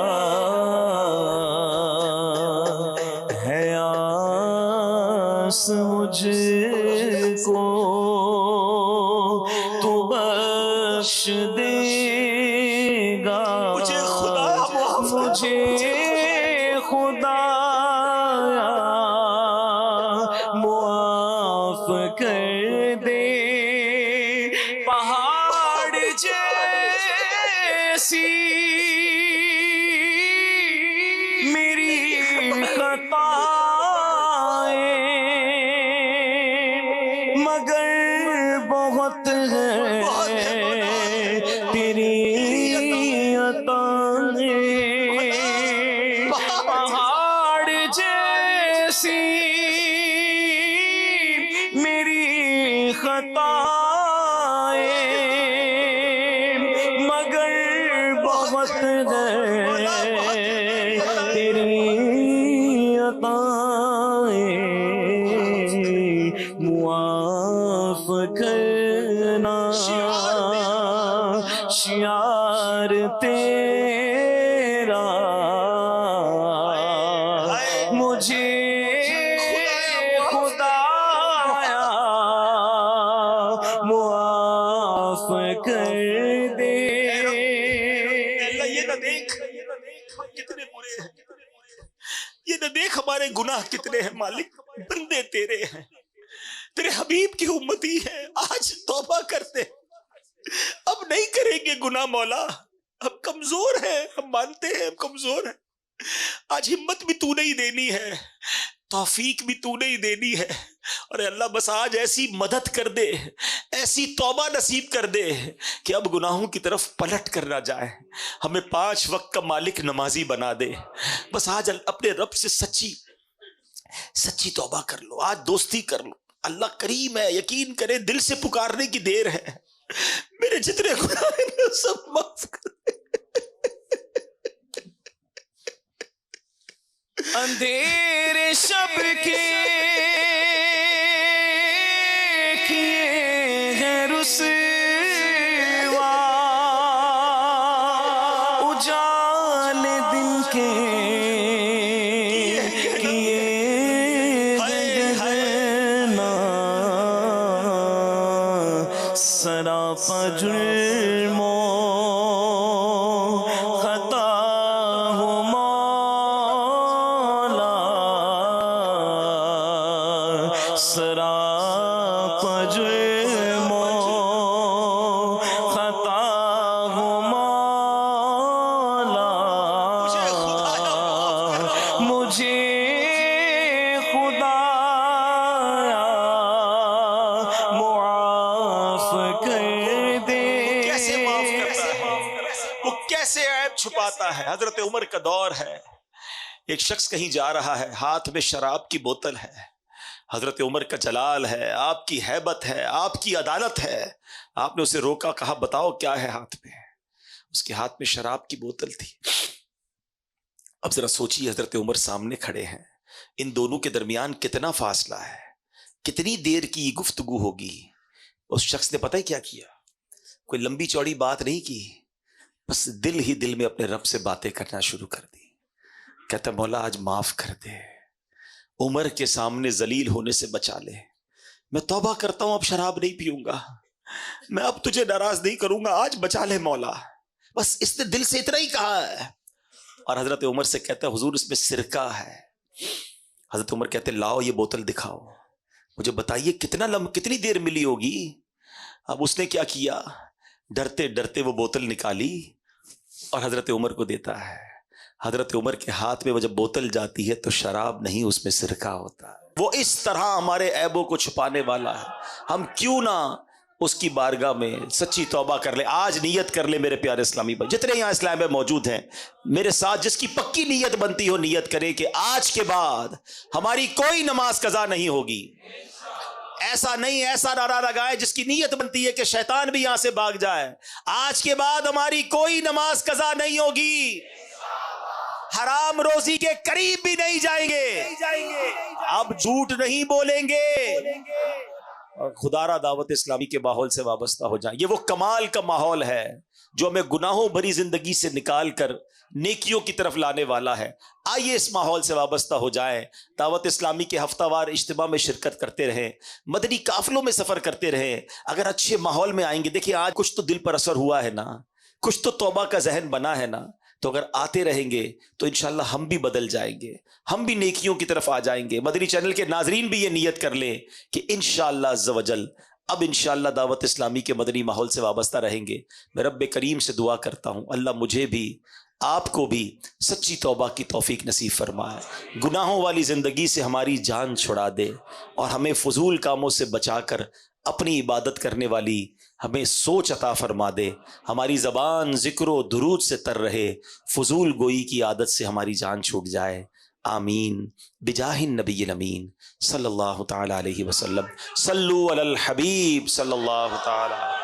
ہے آس مجھ کو تو بخش دے گا. مجھے خدا معاف کر دے. مجھے خدایا معاف کر دے. پہاڑ جیسی میری خطائیں مگر بہت ہے تیری عطائیں. پہاڑ جیسی میری خطائیں مگر بہت ہے تیری عطائیں. معاف کرنا شعار تیرا, مجھے خدایا معاف کر دے. اللہ یہ نہ دیکھ کتنے برے ہیں, یہ نہ دیکھ ہمارے گناہ کتنے ہیں. مالک بندے تیرے ہیں, تیرے حبیب کی امتی ہے. آج توبہ کرتے, اب نہیں کریں گے گناہ. مولا ہم کمزور ہیں, ہم مانتے ہیں ہم کمزور ہیں. آج ہمت بھی تو نہیں دینی ہے, توفیق بھی تو نہیں دینی ہے. اور اللہ بس آج ایسی مدد کر دے, ایسی توبہ نصیب کر دے کہ اب گناہوں کی طرف پلٹ کر نہ جائے. ہمیں 5 وقت کا مالک نمازی بنا دے. بس آج اپنے رب سے سچی توبہ کر لو, آج دوستی کر لو. اللہ کریم ہے, یقین کرے, دل سے پکارنے کی دیر ہے. میرے جتنے گناہ ہیں سب معاف کر دے. اندھیرے شب کے کیے ہیں رسوا, اجال دن کے کیے ہیں نا, سراپا جرموں خطا ہو مولا, سراپا جرموں کیسے عیب چھپاتا ہے. حضرت عمر کا دور ہے، ایک شخص کہیں جا رہا ہے، ہاتھ میں شراب کی بوتل ہے. حضرت عمر کا جلال ہے، آپ کی ہیبت ہے، آپ کی عدالت ہے. آپ نے اسے روکا، کہا بتاؤ کیا ہے ہاتھ میں. اس کے ہاتھ میں شراب کی بوتل تھی. اب ذرا سوچیے، حضرت عمر سامنے کھڑے ہیں، ان دونوں کے درمیان کتنا فاصلہ ہے، کتنی دیر کی یہ گفتگو ہوگی. اس شخص نے پتہ ہے کیا کیا؟ کوئی لمبی چوڑی بات نہیں کی، بس دل ہی دل میں اپنے رب سے باتیں کرنا شروع کر دی. کہتا مولا آج معاف کر دے، عمر کے سامنے ذلیل ہونے سے بچا لے. میں توبہ کرتا ہوں، اب شراب نہیں پیوں گا، میں اب تجھے ناراض نہیں کروں گا، آج بچا لے مولا. بس اس نے دل سے اتنا ہی کہا ہے. اور حضرت عمر سے کہتا ہے حضور اس میں سرکہ ہے. حضرت عمر کہتے لاؤ یہ بوتل دکھاؤ، مجھے بتائیے کتنی دیر ملی ہوگی. اب اس نے کیا کیا، ڈرتے ڈرتے وہ بوتل نکالی اور حضرت عمر کو دیتا ہے. حضرت عمر کے ہاتھ میں وہ جب بوتل جاتی ہے تو شراب نہیں، اس میں سرکہ ہوتا ہے. وہ اس طرح ہمارے عیبوں کو چھپانے والا ہے. ہم کیوں نہ اس کی بارگاہ میں سچی توبہ کر لیں. آج نیت کر لیں میرے پیارے اسلامی بھائی، جتنے یہاں اسلام میں موجود ہیں میرے ساتھ، جس کی پکی نیت بنتی ہو نیت کریں کہ آج کے بعد ہماری کوئی نماز قضا نہیں ہوگی. ایسا نہیں، ایسا نعرہ لگائے جس کی نیت بنتی ہے کہ شیطان بھی یہاں سے بھاگ جائے. آج کے بعد ہماری کوئی نماز قضا نہیں ہوگی، حرام روزی کے قریب بھی نہیں جائیں گے، اب جھوٹ نہیں بولیں گے، اور خدا را دعوت اسلامی کے ماحول سے وابستہ ہو جائیں. یہ وہ کمال کا ماحول ہے جو ہمیں گناہوں بھری زندگی سے نکال کر نیکیوں کی طرف لانے والا ہے. آئیے اس ماحول سے وابستہ ہو جائیں، دعوت اسلامی کے ہفتہ وار اجتماع میں شرکت کرتے رہیں، مدنی قافلوں میں سفر کرتے رہیں. اگر اچھے ماحول میں آئیں گے، دیکھیں آج کچھ تو دل پر اثر ہوا ہے نا، کچھ تو توبہ کا ذہن بنا ہے نا، تو اگر آتے رہیں گے تو انشاءاللہ ہم بھی بدل جائیں گے، ہم بھی نیکیوں کی طرف آ جائیں گے. مدنی چینل کے ناظرین بھی یہ نیت کر لیں کہ انشاءاللہ عز و جل اب انشاءاللہ دعوت اسلامی کے مدنی ماحول سے وابستہ رہیں گے. میں رب کریم سے دعا کرتا ہوں اللہ مجھے بھی آپ کو بھی سچی توبہ کی توفیق نصیب فرمائے، گناہوں والی زندگی سے ہماری جان چھڑا دے، اور ہمیں فضول کاموں سے بچا کر اپنی عبادت کرنے والی ہمیں سوچ عطا فرما دے. ہماری زبان ذکر و درود سے تر رہے، فضول گوئی کی عادت سے ہماری جان چھوٹ جائے. آمین بجاہ النبی الامین صلی اللہ تعالی علیہ وسلم. صلو علی الحبیب صلی اللہ تعالی